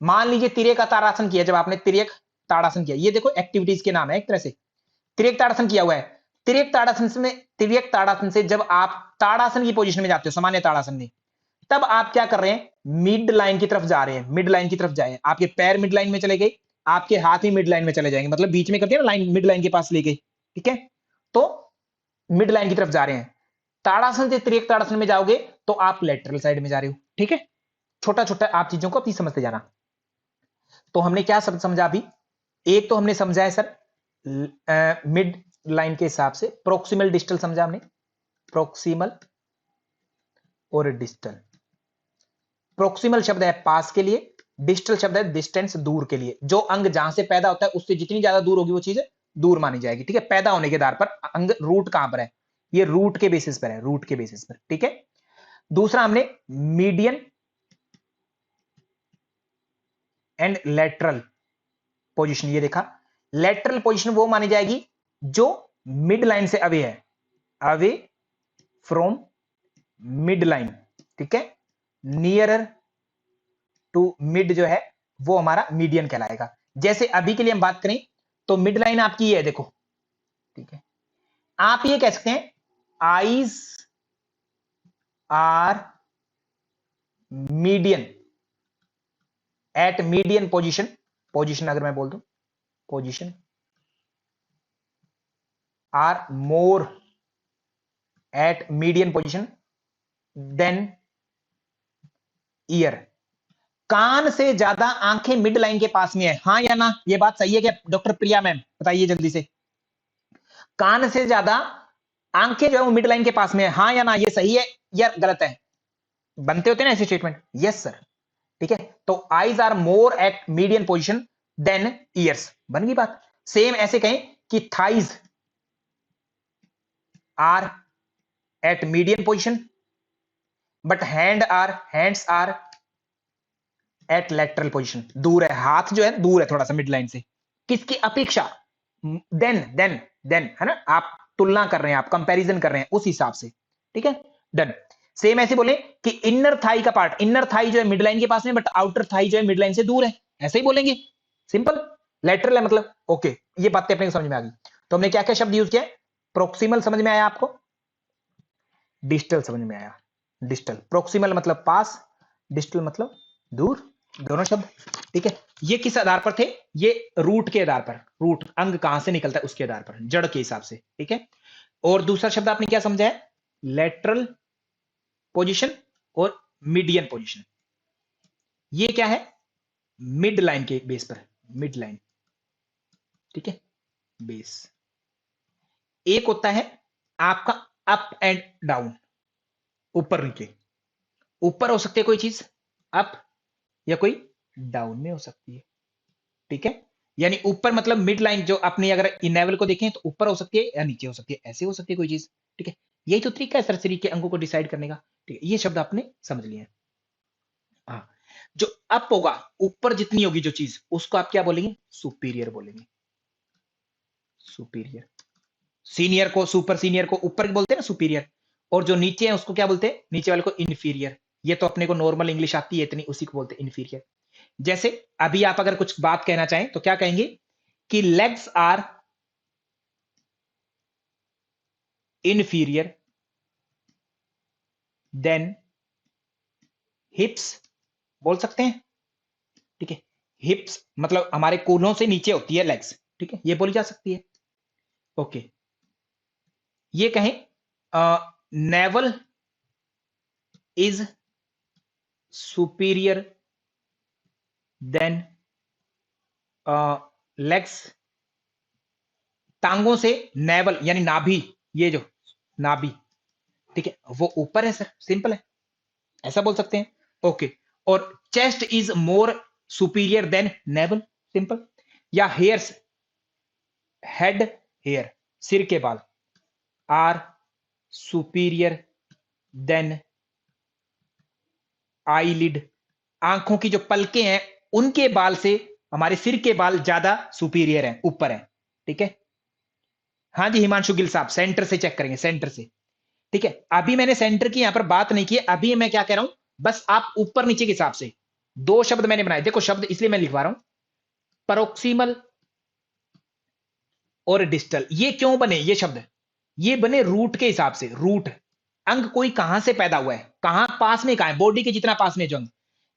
मान लीजिए तिर्यक का ताड़ासन किया, जब आपने तिर्यक ताड़ासन किया, ये देखो एक्टिविटीज के नाम है एक तरह से, तिर्यक ताड़ासन किया हुआ है, तिर्यक ताड़ासन में, तिर्यक ताड़ासन से जब आप ताड़ासन की पोजीशन में जाते हो, सामान्य ताड़ासन में, तब आप क्या कर रहे हैं, मिड लाइन की तरफ जा रहे हैं, मिड लाइन की तरफ जाए, आपके पैर मिड लाइन में चले गए, आपके हाथ भी मिड लाइन में चले जाएंगे, मतलब बीच में करते हैं ना लाइन, मिड लाइन के पास ले गए, ठीक है, तो मिड लाइन की तरफ जा रहे हैं। ताड़ासन से तिर्यक ताड़ासन में जाओगे तो आप लेटरल साइड में जा रहे हो, ठीक है। छोटा छोटा आप चीजों को अपनी समझते जाना। तो हमने क्या शब्द समझा अभी, एक तो हमने समझा है सर मिड लाइन के हिसाब से, प्रोक्सिमल डिस्टल समझा हमने, प्रोक्सिमल और डिस्टल। प्रोक्सिमल शब्द है पास के लिए, डिस्टल शब्द है डिस्टेंस, दूर के लिए, जो अंग जहां से पैदा होता है उससे जितनी ज्यादा दूर होगी वो चीज दूर मानी जाएगी, ठीक है, पैदा होने के आधार पर। अंग रूट कहां पर है, ये रूट के बेसिस पर है, रूट के बेसिस पर, ठीक है। दूसरा हमने मीडियन एंड लेटरल पोजीशन ये देखा, लेटरल पोजीशन वो मानी जाएगी जो मिड लाइन से अवे है, अवे फ्रॉम मिड लाइन, ठीक है, नियरर टू मिड जो है वो हमारा मीडियन कहलाएगा। जैसे अभी के लिए हम बात करें तो मिड लाइन आपकी ये है, देखो, ठीक है। आप ये कह सकते हैं eyes are median at median position, position अगर मैं बोल दूं, position are more at median position than ear. कान से ज्यादा आंखें मिड लाइन के पास में है, हाँ या ना? ये बात सही है क्या डॉक्टर प्रिया मैम? बताइए जल्दी से। कान से ज्यादा आंखें जो है वो मिड लाइन के पास में है, हाँ या ना? ये सही है या गलत है? बनते होते हैं ना ऐसे स्टेटमेंट, यस सर, ठीक है। तो eyes are more at median position than ears, बन गई बात। सेम ऐसे कहें कि thighs are at median position but hands are at lateral position, दूर है, हाथ जो है दूर है थोड़ा सा मिड लाइन से, किसकी अपेक्षा? देन है ना, आप तुलना कर रहे हैं, आप कंपैरिजन कर रहे हैं उस हिसाब से, ठीक है, डन। सेम ऐसे बोले कि इनर थाई का पार्ट, इनर थाई जो है मिड लाइन के पास में बट आउटर थाई जो है मिड लाइन से दूर है, ऐसे ही बोलेंगे, सिंपल। लेटरल है मतलब, ओके, ये बातें अपने को समझ में आ गई। तो हमने क्या क्या शब्द यूज किया? प्रोक्सिमल समझ में आया आपको, डिस्टल समझ में आया, डिस्टल, प्रोक्सिमल मतलब पास, डिस्टल मतलब दूर, दोनों शब्द, ठीक है। ये किस आधार पर थे? ये रूट के आधार पर, रूट अंग कहां से निकलता है उसके आधार पर, जड़ के हिसाब से, ठीक है। और दूसरा शब्द आपने क्या समझा है? लेटरल पोजीशन और मीडियन पोजीशन। ये क्या है? मिड लाइन के बेस पर, मिड लाइन, ठीक है, बेस। एक होता है आपका अप एंड डाउन, ऊपर नीचे, ऊपर हो सकती है कोई चीज अप या कोई डाउन में हो सकती है, ठीक है। यानी ऊपर मतलब मिड लाइन जो अपनी अगर इनेवल को देखें तो ऊपर हो सकती है या नीचे हो सकती है, ऐसे हो सकती है कोई चीज, ठीक है। यही तो तरीका है सरसरी के अंगों को डिसाइड करने का, ठीक है। ये शब्द आपने समझ लिया। हाँ, जो अप होगा, ऊपर जितनी होगी जो चीज, उसको आप क्या बोलेंगे? सुपीरियर बोलेंगे, सुपीरियर। सीनियर को, सुपर सीनियर को ऊपर बोलते हैं ना सुपीरियर, और जो नीचे है उसको क्या बोलते हैं? नीचे वाले को इन्फीरियर। ये तो अपने को नॉर्मल इंग्लिश आती है इतनी, उसी को बोलते हैं इन्फीरियर। जैसे अभी आप अगर कुछ बात कहना चाहें तो क्या कहेंगे कि legs are inferior than hips, बोल सकते हैं, ठीक है। हिप्स मतलब हमारे कूल्हों से नीचे होती है लेग्स, ठीक है, ये बोली जा सकती है, ओके। ये कहें navel is superior than legs, टांगों से नेवल यानी नाभि, ये जो नाभि, ठीक है, वो ऊपर है सर, सिंपल है, ऐसा बोल सकते हैं, ओके। और chest is more superior than navel, simple. या हेयर्स, हेड हेयर, सिर के बाल, आर सुपीरियर देन आईलिड, आंखों की जो पलकें हैं उनके बाल से हमारे सिर के बाल ज्यादा सुपीरियर हैं, ऊपर हैं, ठीक है। हाँ जी हिमांशु गिल साहब, सेंटर से चेक करेंगे, सेंटर से, ठीक है। अभी मैंने सेंटर की यहां पर बात नहीं की, अभी मैं क्या कह रहा हूं, बस आप ऊपर नीचे के हिसाब से दो शब्द मैंने बनाए, देखो शब्द इसलिए मैं लिखवा रहा हूं, परोक्सीमल और डिस्टल। ये क्यों बने ये शब्द? ये बने रूट के हिसाब से, रूट, अंग कोई कहां से पैदा हुआ है, कहां पास में, कहां है, बॉडी के जितना पास में जो अंग,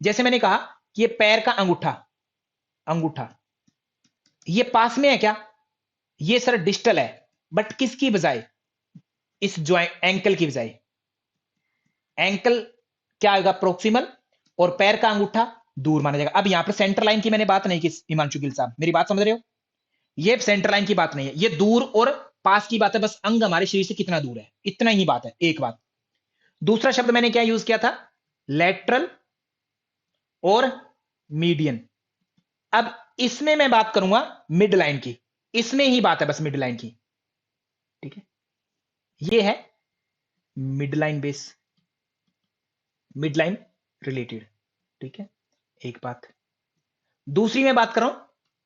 जैसे मैंने कहा कि ये पैर का अंगूठा, अंगूठा ये पास में है क्या? ये सर डिस्टल है, बट किसकी बजाय? इस ज्वाइंट एंकल की बजाय, एंकल क्या होगा? प्रोक्सिमल, और पैर का अंगूठा दूर माना जाएगा। अब यहां पर सेंटर लाइन की मैंने बात नहीं की हिमांशु गिल साहब, मेरी बात समझ रहे हो? ये सेंटर लाइन की बात नहीं है, ये दूर और पास की बात है, बस अंग हमारे शरीर से कितना दूर है, इतना ही बात है, एक बात। दूसरा शब्द मैंने क्या यूज किया था? लेटरल और मीडियन। अब इसमें मैं बात करूंगा मिड लाइन की, इसमें ही बात है बस मिड लाइन की, ठीक है। ये है mid line base, mid line related, ठीक है, एक बात। दूसरी मैं बात कर रहा हूं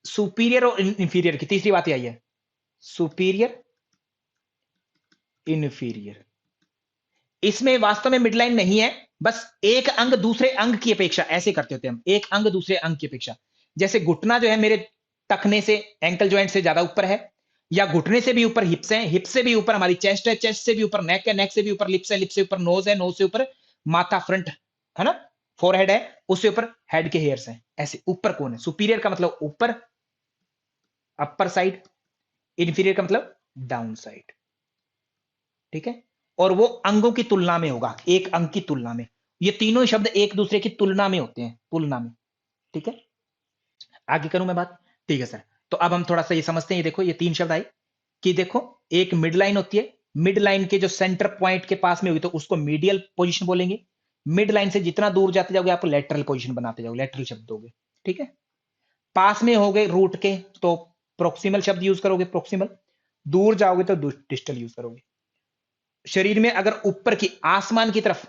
सुपीरियर और इंफीरियर की, तीसरी बात यही है, सुपीरियर इंफीरियर। इसमें वास्तव में मिड लाइन नहीं है, बस एक अंग दूसरे अंग की अपेक्षा, ऐसे करते होते हम, एक अंग दूसरे अंग की अपेक्षा। जैसे घुटना जो है मेरे टखने से, एंकल जॉइंट से ज्यादा ऊपर है, या घुटने से भी ऊपर हिप्स है, हिप्स से भी ऊपर हमारी चेस्ट है, चेस्ट से भी ऊपर नेक है, नेक से भी ऊपर लिप्स है, लिप्स से ऊपर नोज है, नोज से ऊपर माथा फ्रंट है ना, फोरहेड है, उससे ऊपर हेड के हेयर्स हैं। ऐसे ऊपर कौन है? सुपीरियर का मतलब ऊपर, अपर साइड, इंफीरियर का मतलब डाउन साइड। ठीक है, और वो अंगों की तुलना में होगा, एक अंग की तुलना में। ये तीनों ही शब्द एक दूसरे की तुलना में होते हैं, तुलना में। ठीक है, आगे करूं मैं बात? ठीक है सर। तो अब हम थोड़ा सा ये समझते हैं, ये देखो ये तीन शब्द आए कि देखो एक मिड लाइन होती है, मिड लाइन के जो सेंटर पॉइंट के पास में होगी तो उसको मीडियल पोजीशन बोलेंगे। मिड लाइन से जितना दूर जाते जाओगे आप लेटरल पोजीशन बनाते जाओगे, लेटरल शब्द होगे। ठीक है, पास में हो गए रूट के तो प्रोक्सिमल शब्द यूज करोगे, प्रोक्सिमल। दूर जाओगे तो डिस्टल यूज करोगे। शरीर में अगर ऊपर की, आसमान की तरफ,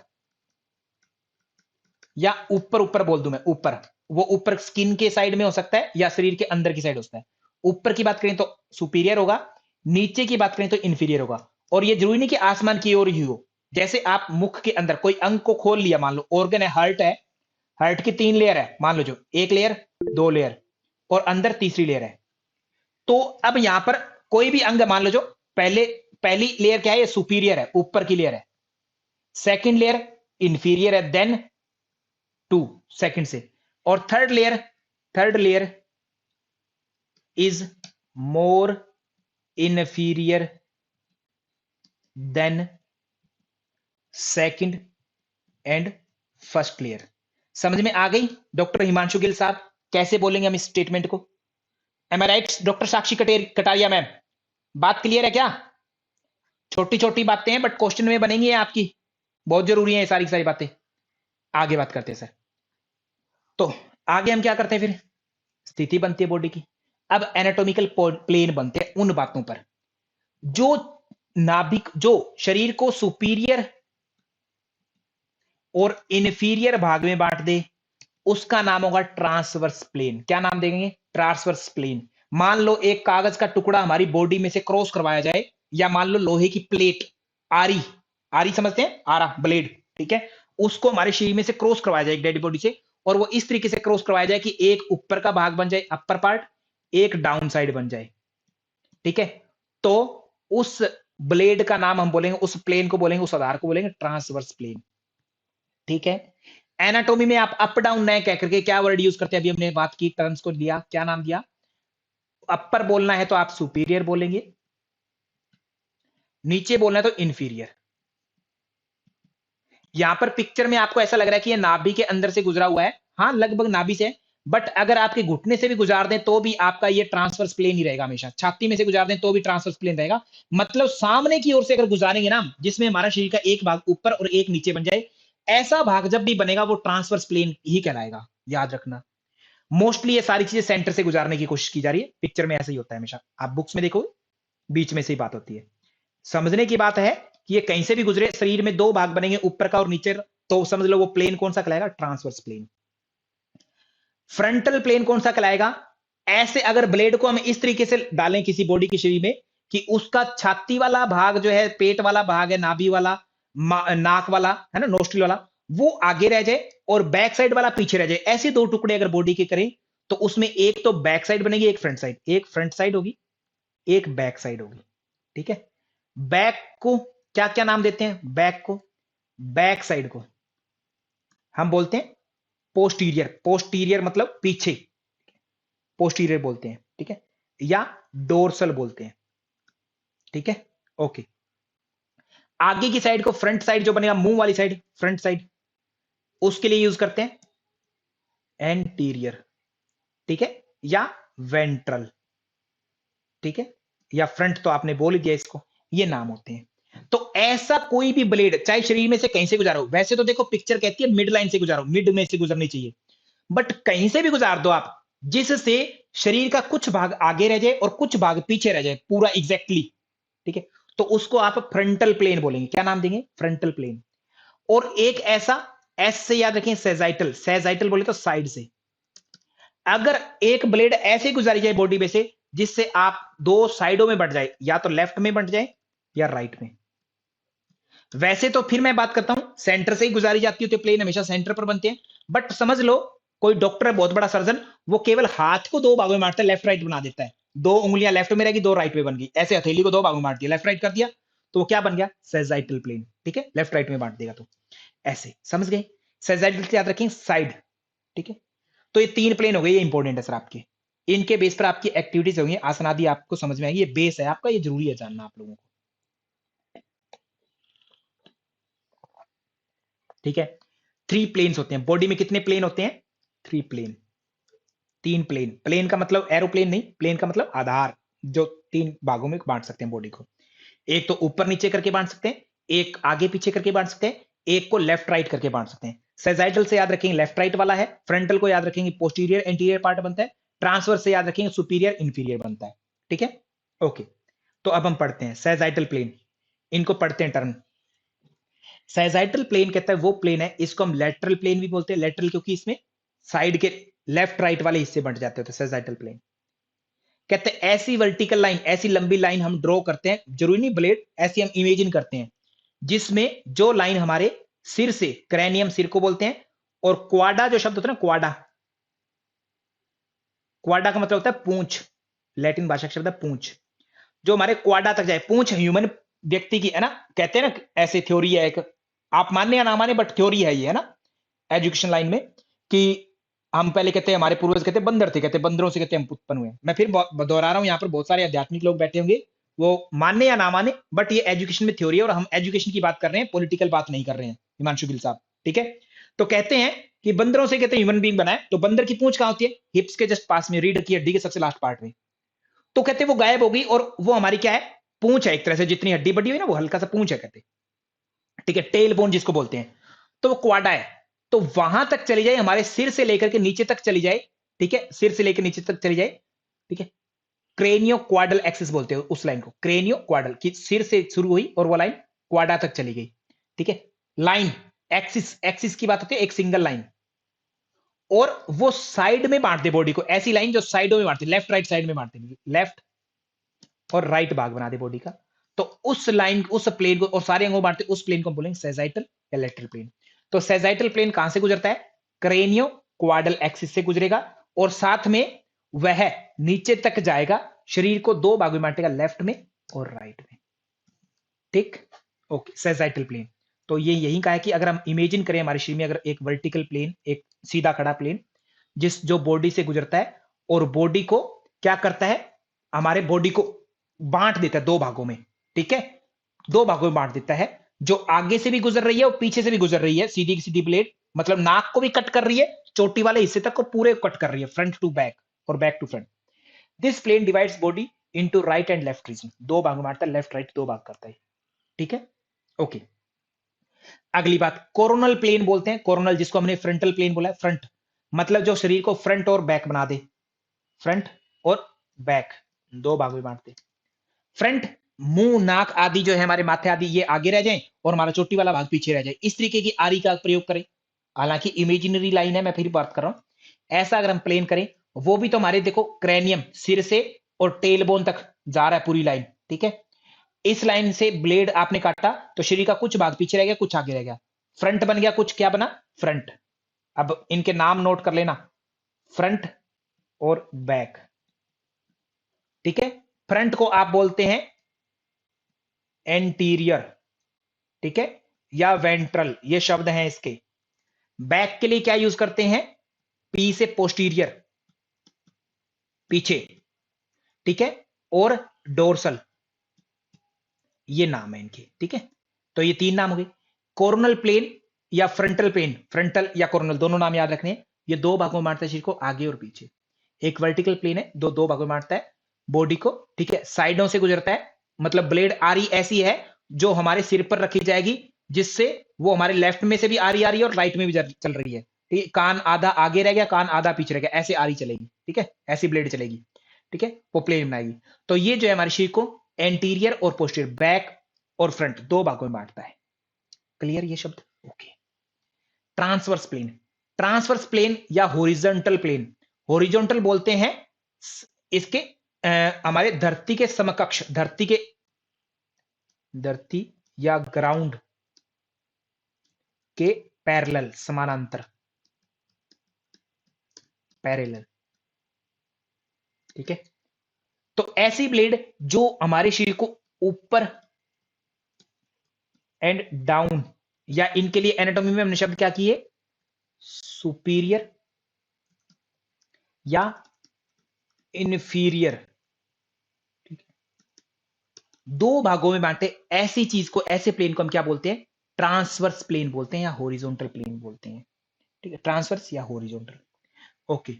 या ऊपर ऊपर बोल दूं मैं, ऊपर, वो ऊपर स्किन के साइड में हो सकता है या शरीर के अंदर की साइड हो सकता है। ऊपर की बात करें तो सुपीरियर होगा, नीचे की बात करें तो इंफीरियर होगा। और ये जरूरी नहीं कि आसमान की ओर ही हो। जैसे आप मुख के अंदर कोई अंग को खोल लिया, मान लो ऑर्गन है, हार्ट है, हार्ट की 3 लेयर है मान लो, जो एक लेयर, 2 लेयर, और अंदर तीसरी लेयर है। तो अब यहां पर कोई भी अंग मान लो, जो पहले, पहली लेयर क्या है? ये सुपीरियर है, ऊपर की लेयर है। सेकंड लेयर इंफीरियर है, देन 2 सेकंड से। और third layer is more inferior than second and first layer. समझ में आ गई डॉक्टर हिमांशु गिल साहब, कैसे बोलेंगे हम इस स्टेटमेंट को? एम आई राइट डॉक्टर साक्षी कटारिया मैम? बात क्लियर है क्या? छोटी छोटी बातें हैं बट क्वेश्चन में बनेंगी आपकी, बहुत जरूरी है ये सारी सारी बातें। आगे बात करते हैं सर। तो आगे हम क्या करते हैं फिर? स्थिति बनती है बॉडी की। अब एनाटॉमिकल प्लेन बनते हैं उन बातों पर जो नाभिक, जो शरीर को सुपीरियर और इंफीरियर भाग में बांट दे, उसका नाम होगा ट्रांसवर्स प्लेन। क्या नाम देंगे? Transverse plane. मान लो एक कागज का टुकड़ा हमारी बॉडी में से क्रॉस करवाया जाए, या मान लो लोहे की प्लेट, आरी, आरी समझते हैं, आरा ब्लेड, ठीक है, उसको हमारे शरीर में से क्रॉस करवाया जाए एक डेड बॉडी से, और वो इस तरीके से क्रॉस करवाया जाए कि एक ऊपर का भाग बन जाए अपर पार्ट, एक डाउन साइड बन जाए। ठीक है, तो उस ब्लेड का नाम हम बोलेंगे, उस प्लेन को बोलेंगे, उस आधार को बोलेंगे ट्रांसवर्स प्लेन। ठीक है, एनाटॉमी में आप अप डाउन न कह करके क्या वर्ड यूज करते हैं? अभी हमने बात की, टर्म्स को दिया, क्या नाम दिया? अपर बोलना है तो आप सुपीरियर बोलेंगे, नीचे बोलना है तो इंफीरियर। यहां पर पिक्चर में आपको ऐसा लग रहा है कि ये नाभि के अंदर से गुजरा हुआ है, हाँ लगभग नाभि से, बट अगर आपके घुटने से भी गुजार दें तो भी आपका ये ट्रांसवर्स प्लेन ही रहेगा हमेशा। छाती में से गुजार दें तो भी ट्रांसवर्स प्लेन रहेगा। मतलब सामने की ओर से अगर गुजारेंगे ना, जिसमें हमारा शरीर का एक भाग ऊपर और एक नीचे बन जाए, ऐसा भाग जब भी बनेगा वो ट्रांसवर्स प्लेन ही कहलाएगा, याद रखना। मोस्टली ये सारी चीजें सेंटर से गुजारने की कोशिश की जा रही है, पिक्चर में ऐसा ही होता है हमेशा, आप बुक्स में देखो बीच में से ही बात होती है। समझने की बात है कि ये कहीं से भी गुजरे, शरीर में 2 भाग बनेंगे, ऊपर का और नीचे, तो समझ लो वो प्लेन कौन सा कहलाएगा? Transverse plane. फ्रंटल प्लेन कौन सा कहलाएगा? ऐसे अगर ब्लेड को हम इस तरीके से डालें किसी बॉडी के शरीर में कि उसका छाती वाला भाग जो है, पेट वाला भाग है, नाभि वाला, नाक वाला है ना, नोस्ट्रिल वाला, वो आगे रह जाए और बैक साइड वाला पीछे रह जाए, ऐसे 2 टुकड़े अगर बॉडी के करें तो उसमें एक तो बैक साइड बनेगी, एक फ्रंट साइड, एक फ्रंट साइड होगी, एक बैक साइड होगी। ठीक है, बैक को क्या क्या नाम देते हैं? बैक को, बैक साइड को हम बोलते हैं पोस्टीरियर, पोस्टीरियर मतलब पीछे, पोस्टीरियर बोलते हैं। ठीक है, या डोर्सल बोलते हैं। ठीक है, ओके। आगे की साइड को, फ्रंट साइड जो बनेगा, मुंह वाली साइड, फ्रंट साइड, उसके लिए यूज करते हैं एंटीरियर। ठीक है, या वेंट्रल। ठीक है, या फ्रंट तो आपने बोल ही दिया इसको, ये नाम होते हैं। तो ऐसा कोई भी ब्लेड चाहे शरीर में से कहीं से गुजारो, वैसे तो देखो पिक्चर कहती है मिड लाइन से गुजारो, मिड में से गुजरनी चाहिए, बट कहीं से भी गुजार दो आप, जिससे शरीर का कुछ भाग आगे रह जाए और कुछ भाग पीछे रह जाए पूरा एग्जैक्टली। ठीक है, तो उसको आप फ्रंटल प्लेन बोलेंगे। क्या नाम देंगे? Frontal plane. और एक ऐसा, एस से याद रखें, सेजाइटल, सेजाइटल बोले तो साइड से। अगर एक ब्लेड ऐसे गुजारी जाए बॉडी में से जिससे आप 2 साइडों में बढ़ जाए, या तो लेफ्ट में बढ़ जाए या राइट में, वैसे तो फिर मैं बात करता हूं सेंटर से ही गुजारी जाती है, तो प्लेन हमेशा सेंटर पर बनते हैं। बट समझ लो कोई डॉक्टर है बहुत बड़ा सर्जन, वो केवल हाथ को दो भागों में बांटता है, लेफ्ट राइट बना देता है। दो उंगलियां लेफ्ट में रहेगी, दो राइट में बन गई, ऐसे हथेली को दो भागों में बांट दिया, लेफ्ट राइट कर दिया, तो वो क्या बन गया? Sagittal plane. ठीक है, लेफ्ट राइट में बांट देगा तो ऐसे, समझ गए? सेजाइटल से याद रखेंगे साइड। ठीक है, तो ये तीन प्लेन हो गए, ये इंपॉर्टेंट है सर आपके। इनके बेस पर आपकी एक्टिविटीज होंगी, आसन आदि आपको समझ में आएगी। ये बेस है आपका, ये जरूरी है जानना आप लोगों को। ठीक है, थ्री प्लेन्स होते हैं बॉडी में। कितने प्लेन होते हैं? थ्री प्लेन, तीन प्लेन। प्लेन का मतलब एरोप्लेन नहीं, प्लेन का मतलब आधार, जो तीन भागों में बांट सकते हैं बॉडी को। एक तो ऊपर नीचे करके बांट सकते हैं, एक आगे पीछे करके बांट सकते हैं, एक को लेफ्ट राइट करके बांट सकते हैं। सेजाइटल से याद रखेंगे लेफ्ट राइट वाला है, फ्रंटल को याद रखेंगे पोस्टीरियर एंटीरियर पार्ट बनता है, ट्रांसफर से याद रखेंगे सुपीरियर इंफीरियर बनता है। ठीक है, ओके। तो अब हम पढ़ते हैं सेजाइटल प्लेन, इनको पढ़ते हैं टर्म। सेजाइटल प्लेन कहता है वो प्लेन है, इसको हम लेटरल प्लेन भी बोलते हैं। लेटरल क्योंकि इसमें साइड के लेफ्ट राइट वाले हिस्से बंट जाते होते हैं। सेजाइटल प्लेन कहते हैं ऐसी वर्टिकल लाइन, ऐसी लंबी लाइन हम ड्रॉ करते हैं, जरूरी नहीं ब्लेड, ऐसी हम इमेजिन करते हैं, जिसमें जो लाइन हमारे सिर से, क्रैनियम सिर को बोलते हैं, और क्वाडा जो शब्द होता है ना, क्वाडा, क्वाडा का मतलब होता है पूंछ, लैटिन भाषा का शब्द है पूंछ, जो हमारे क्वाडा तक जाए। पूंछ ह्यूमन व्यक्ति की है ना, कहते हैं ना, ऐसी थ्योरी है एक, आप मानने या ना माने बट थ्योरी है ये, है ना, एजुकेशन लाइन में, कि हम पहले कहते हैं हमारे पूर्वज कहते हैं बंदर थे, कहते हैं बंदरों से कहते हैं हम उत्पन्न हुए। मैं फिर दोहरा रहा हूं, यहाँ पर बहुत सारे आध्यात्मिक लोग बैठे होंगे, वो मानने या ना माने, बट ये एजुकेशन में थ्योरी है, और हम एजुकेशन की बात कर रहे हैं, पॉलिटिकल बात नहीं कर रहे हैं हिमांशु गिल साहब। ठीक है, तो कहते हैं कि बंदरों से कहते हैं ह्यूमन बींग बनाए, तो बंदर की पूंछ कहां होती है? हिप्स के जस्ट पास में, रीढ़ की हड्डी के सबसे लास्ट पार्ट में। तो कहते हैं वो गायब हो गई, और वो हमारी क्या है? पूंछ है एक तरह से, जितनी हड्डी बड़ी हुई ना, वो हल्का सा पूंछ है कहते। ठीक है, टेल बोन जिसको बोलते हैं, तो वो क्वाडा है। तो वहां तक चली जाए, हमारे सिर से लेकर के नीचे तक चली जाए। ठीक है, सिर से लेकर नीचे तक चली जाए। ठीक है, क्रेनियो क्वाडल एक्सिस बोलते हैं उस लाइन को, क्रेनियो क्वाडल, की सिर से शुरू हुई और वो लाइन क्वाडा तक चली गई। ठीक है, लाइन एक्सिस, एक्सिस की बात होती है एक सिंगल लाइन, और वो साइड में बांट दे बॉडी को, ऐसी लाइन जो साइडों में बांटती, लेफ्ट राइट साइड में बांटती, लेफ्ट और राइट भाग बना दे बॉडी का। तो उस लाइन, उस प्लेन को, और सारे अंगों बांटते, उस प्लेन को बोलेंगे सेजाइटल या लेटरल प्लेन। तो सेजाइटल प्लेन कहां से गुजरता है? क्रेनियो क्वाडल एक्सिस से गुजरेगा, और साथ में वह नीचे तक जाएगा, शरीर को दो भागों में बांटेगा, लेफ्ट में और राइट में। ठीक, ओके, सेजाइटल प्लेन। तो ये यही कहा है कि अगर हम इमेजिन करें हमारे शरीर में अगर एक वर्टिकल प्लेन, एक सीधा खड़ा प्लेन, जिस जो बॉडी से गुजरता है, और बॉडी को क्या करता है? हमारे बॉडी को बांट देता है दो भागों में। ठीक है, दो भागों में बांट देता है, जो आगे से भी गुजर रही है और पीछे से भी गुजर रही है, सीधी की सीधी ब्लेड, मतलब नाक को भी कट कर रही है, चोटी वाले हिस्से तक को पूरे कट कर रही है, फ्रंट टू बैक और back to front. This plane divides body into right and left region, दो भाग में बांटता है, लेफ्ट राइट दो भाग करता है। ठीक है, ओके। अगली बात, कोरोनल प्लेन बोलते हैं, कोरोनल जिसको हमने फ्रंटल प्लेन बोला है, फ्रंट मतलब जो शरीर को फ्रंट और बैक बना दे, फ्रंट और बैक दो भागों में बांटते। फ्रंट मुंह नाक आदि जो है हमारे माथे आदि, ये आगे रह जाएं और हमारा चोटी वाला भाग पीछे रह जाए, इस तरीके की आरी का प्रयोग करें। हालांकि इमेजिनरी लाइन है, मैं फिर बात कर रहा हूं, ऐसा अगर हम प्लेन करें, वो भी तो हमारे देखो क्रैनियम सिर से और टेल बोन तक जा रहा है पूरी लाइन। ठीक है, इस लाइन से ब्लेड आपने काटा तो शरीर का कुछ भाग पीछे रह गया, कुछ आगे रह गया, फ्रंट बन गया, कुछ क्या बना? फ्रंट। अब इनके नाम नोट कर लेना, फ्रंट और बैक। ठीक है, फ्रंट को आप बोलते हैं एंटीरियर, ठीक है, या वेंट्रल, ये शब्द हैं इसके। बैक के लिए क्या यूज करते हैं? पी से पोस्टीरियर, पीछे। ठीक है, और डोर्सल, ये नाम है इनके। ठीक है, तो ये तीन नाम हो गए, कोरोनल प्लेन या फ्रंटल प्लेन, फ्रंटल या कोरोनल दोनों नाम याद रखने हैं। ये दो भागों में बांटता है शरीर को, आगे और पीछे। एक वर्टिकल प्लेन है, दो दो भागों में बांटता है बॉडी को। ठीक है, साइडों से गुजरता है, मतलब ब्लेड आरी ऐसी है जो हमारे सिर पर रखी जाएगी, जिससे वो हमारे लेफ्ट में से भी आरी आ रही है और राइट में भी चल रही है। ठीक है, कान आधा आगे रह गया, कान आधा पीछे रह गया, ऐसे आरी चलेगी। ठीक है, ऐसी ब्लेड चलेगी। ठीक है, वो प्लेन बनाएगी। तो ये जो है हमारे शरीर को एंटीरियर और पोस्टीरियर, बैक और फ्रंट दो भागों में बांटता है। क्लियर ये शब्द? Okay. Transverse plane, transverse plane या हॉरिजॉन्टल प्लेन, हॉरिजॉन्टल बोलते हैं इसके हमारे धरती के समकक्ष, धरती या ग्राउंड के पैरेलल, समानांतर, पैरेलल, ठीक है। तो ऐसी ब्लेड जो हमारे शरीर को ऊपर एंड डाउन, या इनके लिए एनाटॉमी में हमने शब्द क्या किए, सुपीरियर या इन्फीरियर, ठीक है, दो भागों में बांटे ऐसी चीज को, ऐसे प्लेन को हम क्या बोलते हैं, ट्रांसवर्स प्लेन बोलते हैं या हॉरिजॉन्टल प्लेन बोलते हैं, ठीक है, ट्रांसवर्स या हॉरिजॉन्टल। ओके,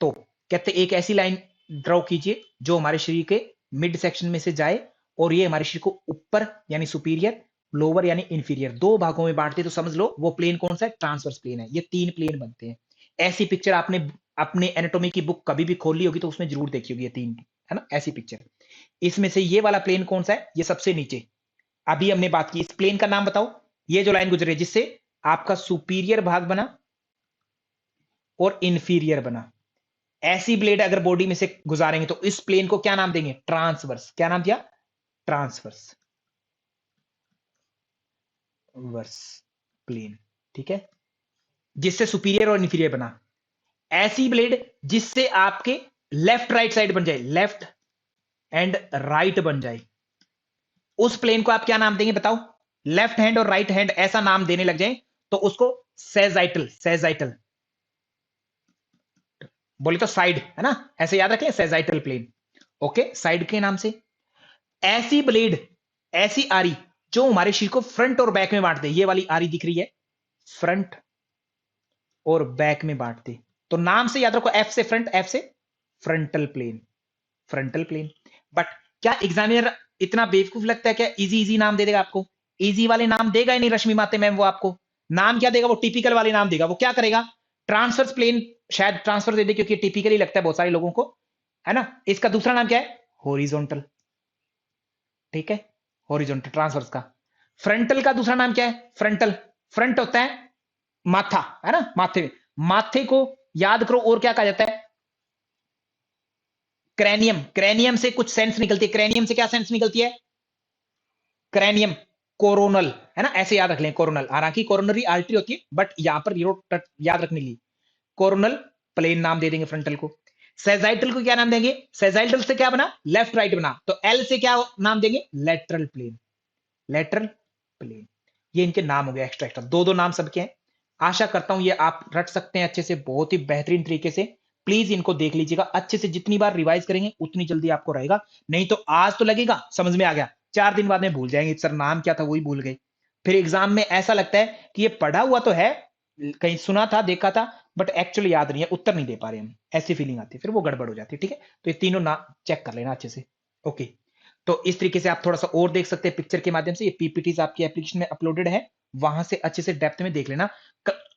तो कहते एक ऐसी लाइन ड्रॉ कीजिए जो हमारे शरीर के मिड सेक्शन में से जाए और ये हमारे शरीर को ऊपर यानी सुपीरियर, लोअर यानी इंफीरियर, दो भागों में बांटते, तो समझ लो वो प्लेन कौन सा है, ट्रांसवर्स प्लेन है। ये तीन प्लेन बनते हैं। ऐसी पिक्चर आपने अपने एनाटॉमी की बुक कभी भी खोल ली होगी तो उसमें जरूर देखी होगी, ये तीन, है ना, ऐसी पिक्चर। इसमें से ये वाला प्लेन कौन सा है, ये सबसे नीचे, अभी हमने बात की, इस प्लेन का नाम बताओ। ये जो लाइन गुजरे जिससे आपका सुपीरियर भाग बना और इंफीरियर बना, ऐसी ब्लेड अगर बॉडी में से गुजारेंगे तो इस प्लेन को क्या नाम देंगे, ट्रांसवर्स। क्या नाम दिया, ट्रांसवर्स वर्स प्लेन, ठीक है, जिससे सुपीरियर और इंफीरियर बना। ऐसी ब्लेड जिससे आपके लेफ्ट राइट साइड बन जाए, लेफ्ट एंड राइट बन जाए, उस प्लेन को आप क्या नाम देंगे बताओ, लेफ्ट हैंड और राइट हैंड ऐसा नाम देने लग जाए तो उसको सेजाइटल, सेजाइटल बोले तो साइड, है ना, ऐसे याद रखें, सेजाइटल प्लेन। ओके, साइड के नाम से। ऐसी ब्लेड, ऐसी आरी जो हमारे शरीर को फ्रंट और बैक में बांट दे, ये वाली आरी दिख रही है, फ्रंट और बैक में बांट दे, तो नाम से याद रखो, एफ से फ्रंट, एफ से frontal plane, frontal plane. But क्या एग्जामिनर इतना बेवकूफ लगता है क्या, इजी इजी नाम दे देगा आपको, इजी वाले नाम देगा ही नहीं रश्मि माते मैम, वो आपको नाम क्या देगा, वो टिपिकल वाले नाम देगा। वो क्या करेगा, ट्रांसवर्स प्लेन शायद ट्रांसफर दे दे क्योंकि टिपिकली लगता है बहुत सारे लोगों को, है ना। इसका दूसरा नाम क्या है, हॉरिजॉन्टल, ठीक है, हॉरिजॉन्टल ट्रांसवर्स का। फ्रंटल का दूसरा नाम क्या है, फ्रंटल, फ्रंट होता है माथा, है ना, माथे, माथे को याद करो और क्या कहा जाता है, क्रैनियम, क्रैनियम से कुछ सेंस निकलती है, क्रैनियम से क्या सेंस निकलती है, क्रैनियम, कोरोनल, है ना, ऐसे याद रख लें, कोरोनल, हालांकि कोरोनरी आर्टरी होती है बट यहां पर याद रखने के लिए कोरोनल प्लेन नाम दे देंगे फ्रंटल को। सेजाइटल को क्या नाम देंगे, सेजाइटल से क्या बना, लेफ्ट राइट बना, तो एल से क्या नाम देंगे, लेटरल प्लेन, लेटरल प्लेन। ये इनके नाम हो गए एक्स्ट्रा एक्स्ट्रा, दो दो नाम सबके हैं। आशा करता हूं ये आप रट सकते हैं अच्छे से, बहुत ही बेहतरीन तरीके से। प्लीज इनको देख लीजिएगा अच्छे से, जितनी बार रिवाइज करेंगे उतनी जल्दी आपको रहेगा, नहीं तो आज तो लगेगा समझ में आ गया, 4 दिन बाद में भूल जाएंगे, सर नाम क्या था वही भूल गए। फिर एग्जाम में ऐसा लगता है कि ये पढ़ा हुआ तो है, कहीं सुना था, देखा था, बट एक्चुअली याद नहीं है, उत्तर नहीं दे पा रहे हम, ऐसी फीलिंग आती है, फिर वो गड़बड़ हो जाती है, ठीक है। तो ये तीनों ना चेक कर लेना अच्छे से। ओके, तो इस तरीके से आप थोड़ा सा और देख सकते हैं पिक्चर के माध्यम से, ये पीपीटीज आपकी एप्लीकेशन में अपलोडेड है, वहां से अच्छे से डेप्थ में देख लेना।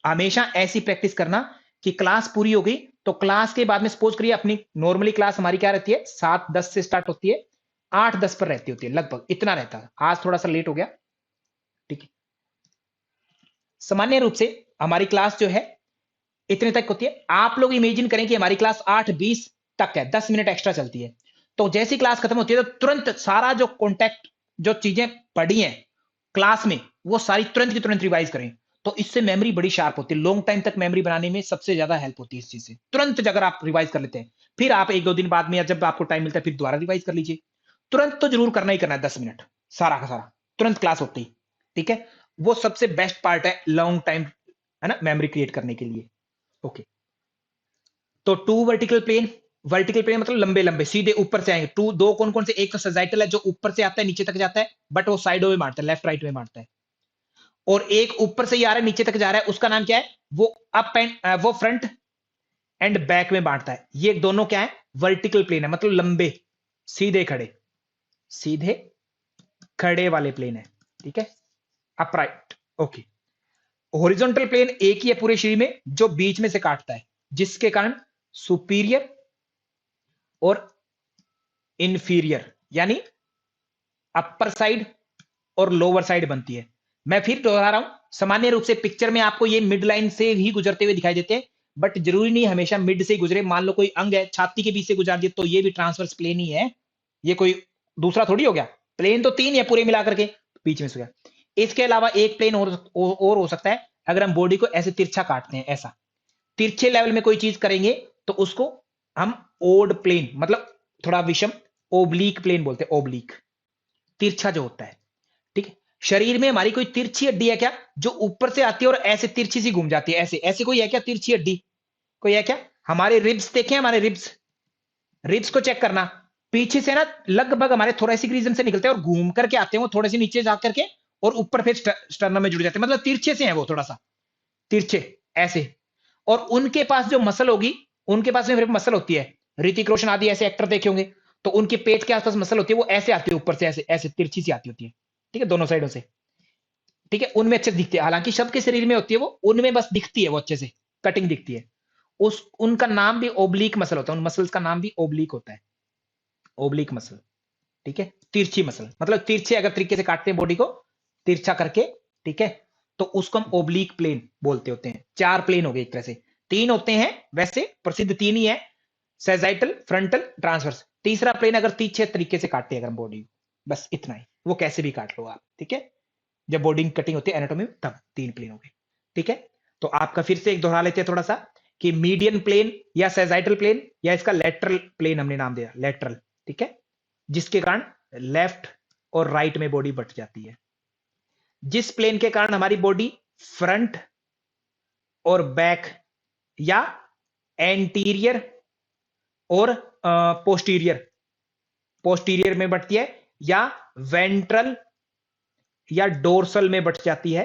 हमेशा ऐसी प्रैक्टिस करना कि क्लास पूरी हो गई तो क्लास के बाद में सपोज करिए, अपनी नॉर्मली क्लास हमारी क्या रहती है, 7:10 से स्टार्ट होती है, 8:10 पर रहती होती है, लगभग इतना रहता है, आज थोड़ा सा लेट हो गया, ठीक है। सामान्य रूप से हमारी क्लास जो है इतने तक होती है। आप लोग इमेजिन करें कि हमारी क्लास 8:20 तक है, 10 मिनट एक्स्ट्रा चलती है, तो जैसी क्लास खत्म होती है तो तुरंत सारा जो कॉन्टेक्ट, जो चीजें पढ़ी हैं क्लास में, वो सारी तुरंत की तुरंत रिवाइज करें, तो इससे मेमोरी बड़ी शार्प होती है, लॉन्ग टाइम तक मेमोरी बनाने में सबसे ज्यादा हेल्प होती है इस चीज से। तुरंत अगर आप रिवाइज कर लेते हैं, फिर आप 1-2 दिन बाद में या जब आपको टाइम मिलता है फिर दोबारा रिवाइज कर लीजिए, तुरंत तो जरूर करना ही करना है, 10 मिनट सारा का सारा तुरंत क्लास होती है, ठीक है। वो सबसे बेस्ट पार्ट है लॉन्ग टाइम, है ना, मेमोरी क्रिएट करने के लिए। ओके, तो 2 वर्टिकल प्लेन, वर्टिकल प्लेन मतलब लंबे लंबे सीधे ऊपर से आएंगे, टू दो कौन कौन से, एक तो सजाइटल है जो ऊपर से आता है नीचे तक जाता है, बट वो साइडों में मारता है, लेफ्ट राइट में मारता है, और एक ऊपर से ही आ रहा है नीचे तक जा रहा है, उसका नाम क्या है, वो अप एंड वो फ्रंट एंड बैक में बांटता है। ये दोनों क्या है, वर्टिकल प्लेन है, मतलब लंबे सीधे खड़े, सीधे खड़े वाले प्लेन है, ठीक है, अपराइट। ओके, हॉरिजॉन्टल प्लेन एक ही है पूरे शरीर में जो बीच में से काटता है, जिसके कारण सुपीरियर और इंफीरियर यानी अपर साइड और लोअर साइड बनती है। मैं फिर दोहरा रहा हूं, सामान्य रूप से पिक्चर में आपको ये मिड लाइन से ही गुजरते हुए दिखाई देते हैं, बट जरूरी नहीं हमेशा मिड से गुजरे। मान लो कोई अंग है छाती के बीच से गुजार दिए तो ये भी ट्रांसवर्स प्लेन ही है, ये कोई दूसरा थोड़ी हो गया। प्लेन तो 3 है पूरे मिलाकर के, बीच में सो गया। इसके अलावा एक प्लेन और हो सकता है, अगर हम बॉडी को ऐसे तिरछा काटते हैं, ऐसा तिरछे लेवल में कोई चीज करेंगे तो उसको हम ओड प्लेन, मतलब थोड़ा विषम, ओब्लीक प्लेन बोलते हैं, ओब्लीक, तिरछा जो होता है। ठीक है, शरीर में हमारी कोई तिरछी हड्डी है क्या, जो ऊपर से आती है और ऐसे तिरछी सी घूम जाती है, ऐसे ऐसे कोई है क्या तिरछी हड्डी, कोई है क्या? हमारे रिब्स देखे, हमारे रिब्स, रिब्स को चेक करना, पीछे से ना लगभग हमारे थोरेसिक रीजन से निकलते हैं और घूम करके आते हैं वो थोड़े से नीचे जा करके, और ऊपर फिर स्टर्नम में जुड़ जाते हैं, मतलब तिरछे से हैं वो, थोड़ा सा तिरछे ऐसे। और उनके पास जो मसल होगी, उनके पास में फिर मसल होती है, ऋतिक रोशन आदि ऐसे एक्टर देखे होंगे, तो उनके पेट के आसपास मसल होती है, वो ऐसे आती है ऊपर से, ऐसे ऐसे तिरछी सी आती होती है, ठीक है, दोनों साइडों से। ठीक है, उनमें अच्छे दिखते हैं, हालांकि सबके शरीर में होती है वो, उनमें बस दिखती है वो अच्छे से, कटिंग दिखती है। उस उनका नाम भी ओब्लीक मसल होता है, उन मसल्स का नाम भी ओब्लीक होता है, ओब्लीक मसल। ठीक है, तिरछी मसल, मतलब तिरछे अगर तरीके से काटते हैं बॉडी को तिरछा करके, ठीक है, तो उसको हम ओब्लीक प्लेन बोलते होते हैं। चार प्लेन हो गए एक तरह से, तीन होते हैं वैसे, प्रसिद्ध तीन ही है, सेजाइटल, फ्रंटल, ट्रांसवर्स। तीसरा प्लेन अगर तिरछे तरीके से काटते हैं अगर हम बॉडी, बस इतना ही, वो कैसे भी काट लो आप, ठीक है, जब बॉडी की कटिंग होती है एनाटॉमी में, तब तीन प्लेन हो गए। ठीक है, तो आपका फिर से एक दोहरा लेते हैं थोड़ा सा, कि मीडियन प्लेन या सेजाइटल प्लेन, या इसका लेटरल प्लेन हमने नाम दिया लेटरल, ठीक है, जिसके कारण लेफ्ट और राइट में बॉडी बट जाती है। जिस प्लेन के कारण हमारी बॉडी फ्रंट और बैक, या एंटीरियर और पोस्टीरियर, पोस्टीरियर में बढ़ती है, या वेंट्रल या डोर्सल में बढ़ जाती है,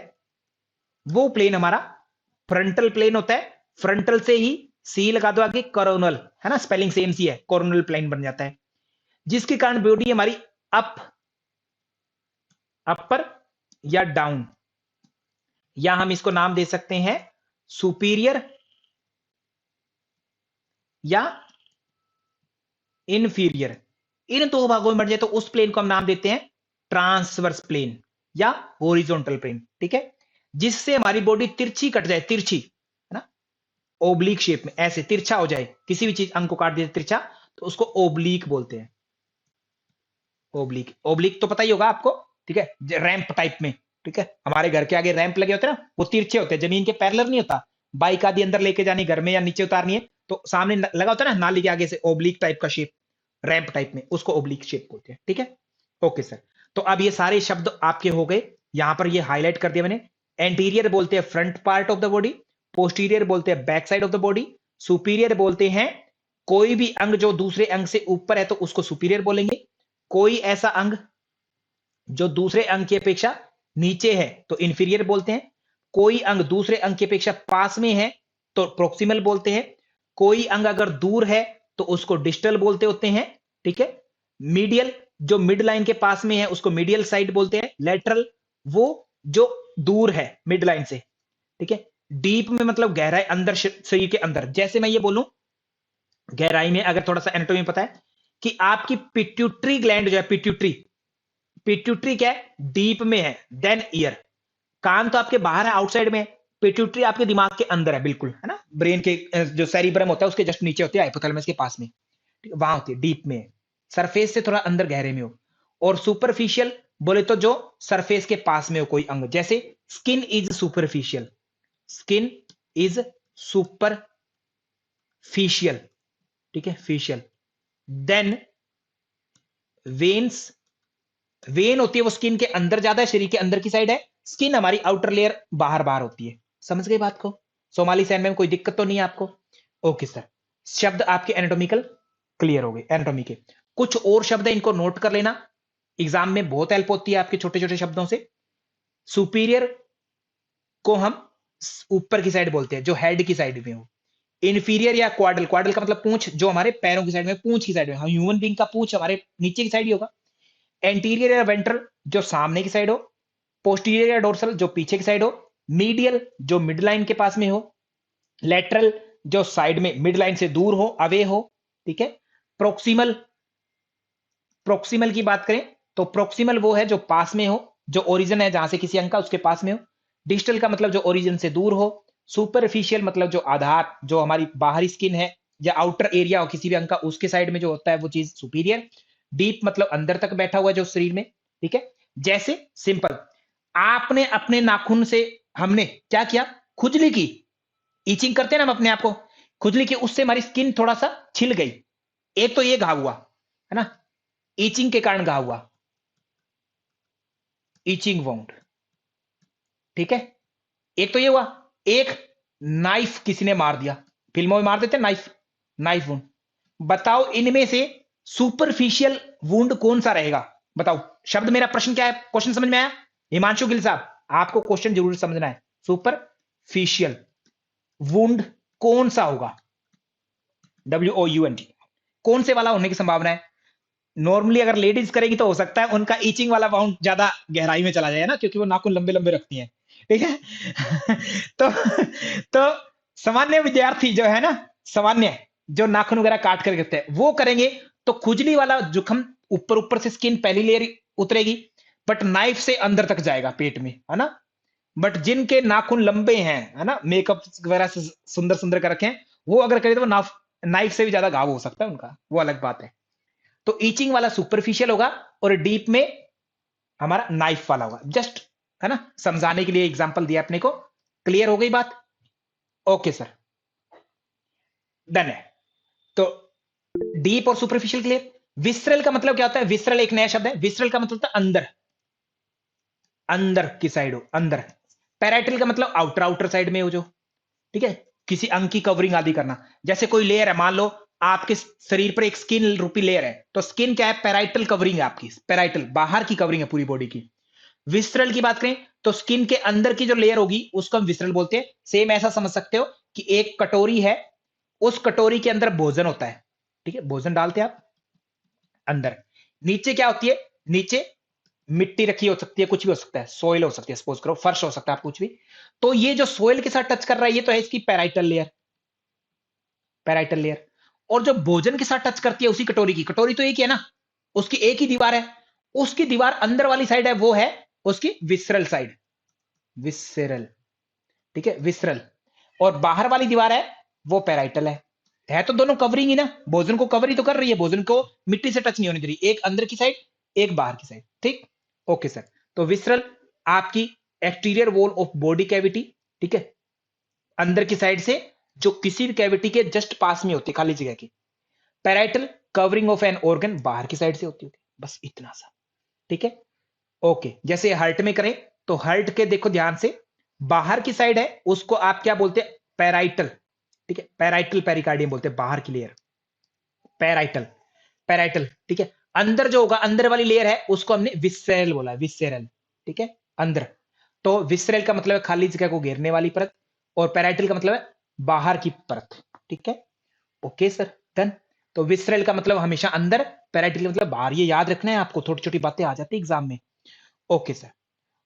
वो प्लेन हमारा फ्रंटल प्लेन होता है। फ्रंटल से ही सी लगा दो आगे, कोरोनल, है ना, स्पेलिंग सेम सी है, कोरोनल प्लेन बन जाता है, जिसके कारण बॉडी हमारी अप, अपर या डाउन, या हम इसको नाम दे सकते हैं सुपीरियर या इनफीरियर। इन दो भागों में बढ़ जाए तो उस प्लेन को हम नाम देते हैं ट्रांसवर्स प्लेन या हॉरिजॉन्टल प्लेन। ठीक है, जिससे हमारी बॉडी तिरछी कट जाए, तिरछी, है ना, ओब्लिक शेप में ऐसे तिरछा हो जाए, किसी भी चीज अंग को काट दिया तिरछा, तो उसको ओब्लिक बोलते हैं। ओब्लिक, ओब्लिक तो पता ही होगा आपको, ठीक है, रैंप टाइप में। ठीक है, हमारे घर के आगे रैंप लगे होते हैं ना, वो तिरछे होते हैं, जमीन के पैरेलल नहीं होता, बाइक आदि अंदर लेके जानी घर में या नीचे उतारनी है, तो सामने लगा होता है ना नाली के आगे से, ओब्लिक टाइप का शेप, रैंप टाइप में, उसको ओब्लिक शेप बोलते हैं। ठीक है, ओके सर, तो अब ये सारे शब्द आपके हो गए, यहां पर ये हाईलाइट कर दिया मैंने। एंटीरियर बोलते हैं front part of the body, posterior बोलते हैं back side of the body, superior बोलते हैं कोई भी अंग जो दूसरे अंग से ऊपर है तो उसको सुपीरियर बोलेंगे, कोई ऐसा अंग जो दूसरे अंग की अपेक्षा नीचे है तो इंफीरियर बोलते हैं, कोई अंग दूसरे अंग की अपेक्षा पास में है तो प्रोक्सिमल बोलते हैं, कोई अंग अगर दूर है तो उसको डिस्टल बोलते होते हैं। ठीक है, मीडियल जो मिड लाइन के पास में है उसको मीडियल साइड बोलते हैं, लेटरल वो जो दूर है मिड लाइन से। ठीक है, डीप में मतलब गहराई, अंदर शरीर के अंदर, जैसे मैं ये बोलूं गहराई में, अगर थोड़ा सा एनाटॉमी पता है कि आपकी पिट्यूटरी ग्लैंड जो है, पिट्यूटरी, पिट्यूटरी क्या है, डीप में है, देन ईयर, कान तो आपके बाहर है, आउटसाइड में है, पिट्यूटरी आपके दिमाग के अंदर है बिल्कुल, है ना, ब्रेन के जो सेरिब्रम होता है उसके जस्ट नीचे होती है, हाइपोथैलेमस के पास में, वहां होती है, डीप में, सरफेस से थोड़ा अंदर गहरे में हो। और सुपरफिशियल बोले तो जो सरफेस के पास में हो कोई अंग, जैसे skin is superficial, skin is superficial, ठीक है, फिशियल। देन वेन्स, वेन होती है वो स्किन के अंदर ज्यादा है, शरीर के अंदर की साइड है, स्किन हमारी आउटर लेयर बाहर बाहर होती है। समझ गए बात को, सोमाली सैन में कोई दिक्कत तो नहीं है आपको? ओके सर, शब्द आपके एनाटॉमिकल क्लियर हो गए, एनाटॉमी के। कुछ और शब्द है, इनको नोट कर लेना, एग्जाम में बहुत हेल्प होती है आपके छोटे छोटे शब्दों से। सुपीरियर को हम ऊपर की साइड बोलते हैं, जो हेड की साइड में हो। इन्फीरियर या क्वाडल, क्वाडल का मतलब पूंछ, जो हमारे पैरों की साइड में, पूंछ की साइड में, हम ह्यूमन बींग का पूंछ हमारे नीचे की साइड ही होगा। एंटीरियर या वेंट्रल जो सामने की साइड हो, पोस्टीरियर या डोर्सल जो पीछे की साइड हो, मीडियल जो मिड लाइन के पास में हो, लेटरल जो साइड में मिड लाइन से दूर हो, अवे हो। ठीक है, प्रोक्सिमल, प्रोक्सिमल की बात करें तो प्रोक्सिमल वो है जो पास में हो, जो ओरिजिन है जहां से किसी अंग का उसके पास में हो। डिस्टल का मतलब जो ओरिजिन से दूर हो। सुपरफिशियल मतलब जो आधार, जो हमारी बाहरी स्किन है या आउटर एरिया हो किसी भी अंग का, उसके साइड में जो होता है वो चीज सुपीरियर। डीप मतलब अंदर तक बैठा हुआ है जो शरीर में। ठीक है, जैसे सिंपल, आपने अपने नाखून से, हमने क्या किया, खुजली की, ईचिंग करते हैं ना हम अपने आप को, खुजली की, उससे हमारी स्किन थोड़ा सा छिल गई, एक तो ये घाव हुआ है ना, ईचिंग के कारण घाव हुआ, ईचिंग वाउंड, ठीक है, एक तो ये हुआ, एक नाइफ किसी ने मार दिया, फिल्मों में मार देते हैं नाइफ, नाइफ वुंड। बताओ इनमें से सुपरफिशियल वुंड कौन सा रहेगा, बताओ, शब्द, मेरा प्रश्न क्या है, क्वेश्चन समझ में आया, हिमांशु गिल साहब, आपको क्वेश्चन जरूर समझना है, सुपरफिशियल वुंड कौन सा होगा, WOUND, कौन से वाला होने की संभावना है। नॉर्मली अगर लेडीज करेगी तो हो सकता है उनका ईचिंग वाला बाउंड ज्यादा गहराई में चला जाए ना, क्योंकि वो नाखून लंबे लंबे रखती हैं, ठीक है। तो सामान्य विद्यार्थी जो है ना, सामान्य जो नाखून वगैरह काट कर करते हैं वो करेंगे तो खुजली वाला जुखम ऊपर ऊपर से स्किन पहली लेयर उतरेगी, बट नाइफ से अंदर तक जाएगा पेट में, है ना। बट जिनके नाखून लंबे हैं, है ना, मेकअप वगैरह से सुंदर सुंदर कर रखे हैं, वो अगर करें तो नाइफ से भी ज्यादा घाव हो सकता है उनका, वो अलग बात है। तो ईचिंग वाला सुपरफिशियल होगा और डीप में हमारा नाइफ वाला होगा, जस्ट, है ना, समझाने के लिए एग्जांपल दिया अपने को, क्लियर हो गई बात, ओके सर, डन है। तो डीप और सुपरफिशियल क्लियर। विसरल का मतलब क्या होता है, विसरल एक नया शब्द है, विसरल का मतलब होता है अंदर, अंदर की साइड हो, अंदर। पैराइटल का मतलब आउटर, आउटर साइड में हो जो, ठीक है, किसी अंग की कवरिंग आदि करना, जैसे कोई लेयर है, मान लो आपके शरीर पर एक स्किन रूपी लेयर है, तो स्किन क्या है, पैराइटल कवरिंग है आपकी, पैराइटल बाहर की कवरिंग है पूरी बॉडी की। विसरल की बात करें तो स्किन के अंदर की जो लेयर होगी उसको हम विसरल बोलते हैं। सेम ऐसा समझ सकते हो कि एक कटोरी है, उस कटोरी के अंदर भोजन होता है, ठीक है, भोजन डालते हैं आप अंदर, नीचे क्या होती है, नीचे मिट्टी रखी हो सकती है, कुछ भी हो सकता है, सोइल हो सकती है, सपोज करो फर्श हो सकता है, आप कुछ भी, तो ये जो सोइल के साथ टच कर रहा है ये तो है इसकी पैराइटल लेयर, पैराइटल लेयर। और जो भोजन के साथ टच करती है उसी कटोरी की, कटोरी तो एक ही है ना, उसकी एक ही दीवार है, उसकी दीवार अंदर वाली साइड है, वो है उसकी विसरल साइड, विसरल, ठीक है, विसरल। और बाहर वाली दीवार है वो पैराइटल है तो दोनों कवरिंग ही ना, भोजन को कवर ही तो कर रही है, भोजन को मिट्टी से टच नहीं होने दे रही, एक अंदर की साइड एक बाहर की साइड, ठीक, ओके सर। तो विसरल आपकी exterior wall of body cavity, ठीक है, अंदर की साइड से जो किसी भी कैविटी के जस्ट पास में होती है, खाली जगह की। Parietal covering of an organ, बाहर की साइड से होती है, बस इतना सा, ठीक है, ओके। जैसे हार्ट में करें तो हार्ट के देखो ध्यान से, बाहर की साइड है उसको आप क्या बोलते हैं, पैराइटल, ठीक है, पैराइटल पेरिकार्डियम बोलते हैं, बाहर की लेयर, पैराइटल, पैराइटल, ठीक है। अंदर जो होगा, अंदर वाली लेयर है उसको हमने विसरेल बोला, विसरेल, ठीक है, अंदर। तो विसरेल का मतलब है खाली जगह को घेरने वाली परत, और पैराइटल का मतलब है बाहर की परत, ठीक है, ओके सर, डन। तो विसरेल का मतलब हमेशा अंदर, पैराइटल का मतलब बाहर, ये याद रखना है आपको, छोटी छोटी बातें आ जाती है एग्जाम में, okay sir.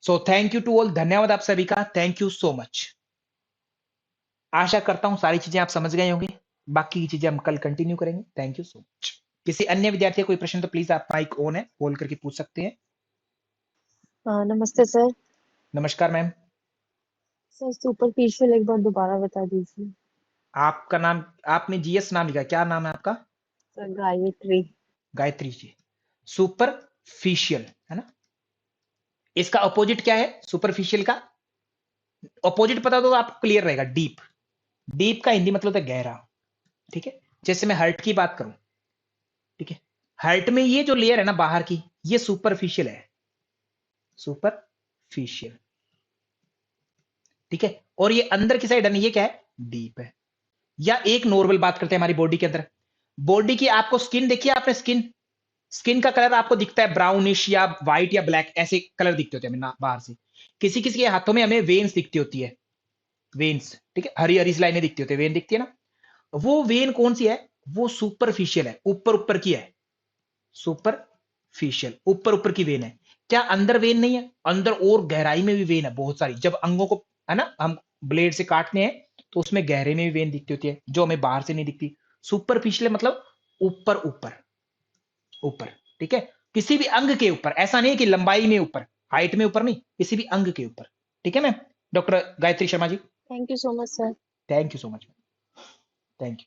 So thank you to all, धन्यवाद आप सभी का, थैंक यू सो मच। आशा करता हूं सारी चीजें आप समझ गए होंगे, बाकी की चीजें हम कल कंटिन्यू करेंगे, थैंक यू सो मच। किसी अन्य विद्यार्थी का कोई प्रश्न तो प्लीज आप माइक ऑन है, बोल करके पूछ सकते हैं। नमस्ते सर। नमस्कार मैम। सर सुपरफिशियल एक बार दोबारा बता दीजिए। आपका नाम, आपने जीएस नाम लिखा, क्या नाम है आपका। सर गायत्री। गायत्री जी। सुपरफिशियल है ना, इसका अपोजिट क्या है, सुपरफिशियल का अपोजिट पता तो आपको क्लियर रहेगा, डीप। डीप का हिंदी मतलब होता है गहरा, ठीक है। जैसे मैं हर्ट की बात करूं, ठीक है, हर्ट में ये जो लेयर है ना बाहर की, ये सुपरफिशियल है, सुपरफिशियल, ठीक है। और ये अंदर की साइड है, ये क्या है, डीप है। या एक नॉर्मल बात करते हैं हमारी बॉडी के अंदर, बॉडी की आपको स्किन देखिए आपने, स्किन, स्किन का कलर आपको दिखता है ब्राउनिश या व्हाइट या ब्लैक, ऐसे कलर दिखते होते हैं हमें बाहर से। किसी किसी के हाथों में हमें वेन्स दिखती होती है, वेन्स, ठीक है, हरी हरी लाइनें दिखती होती है, वेन दिखती है ना, वो वेन कौन सी है, वो सुपरफिशियल है, ऊपर ऊपर की है, सुपरफिशियल ऊपर ऊपर की वेन है। क्या अंदर वेन नहीं है, अंदर और गहराई में भी वेन है बहुत सारी, जब अंगों को, है ना, हम ब्लेड से काटते हैं तो उसमें गहरे में भी वेन दिखती होती है जो हमें बाहर से नहीं दिखती। सुपरफिशियल मतलब ऊपर ऊपर, ऊपर, ठीक है, किसी भी अंग के ऊपर, ऐसा नहीं है कि लंबाई में ऊपर, हाइट में ऊपर नहीं, किसी भी अंग के ऊपर, ठीक है ma'am. Doctor Gayatri Sharma ji, thank you so much sir. Thank you so much, thank you.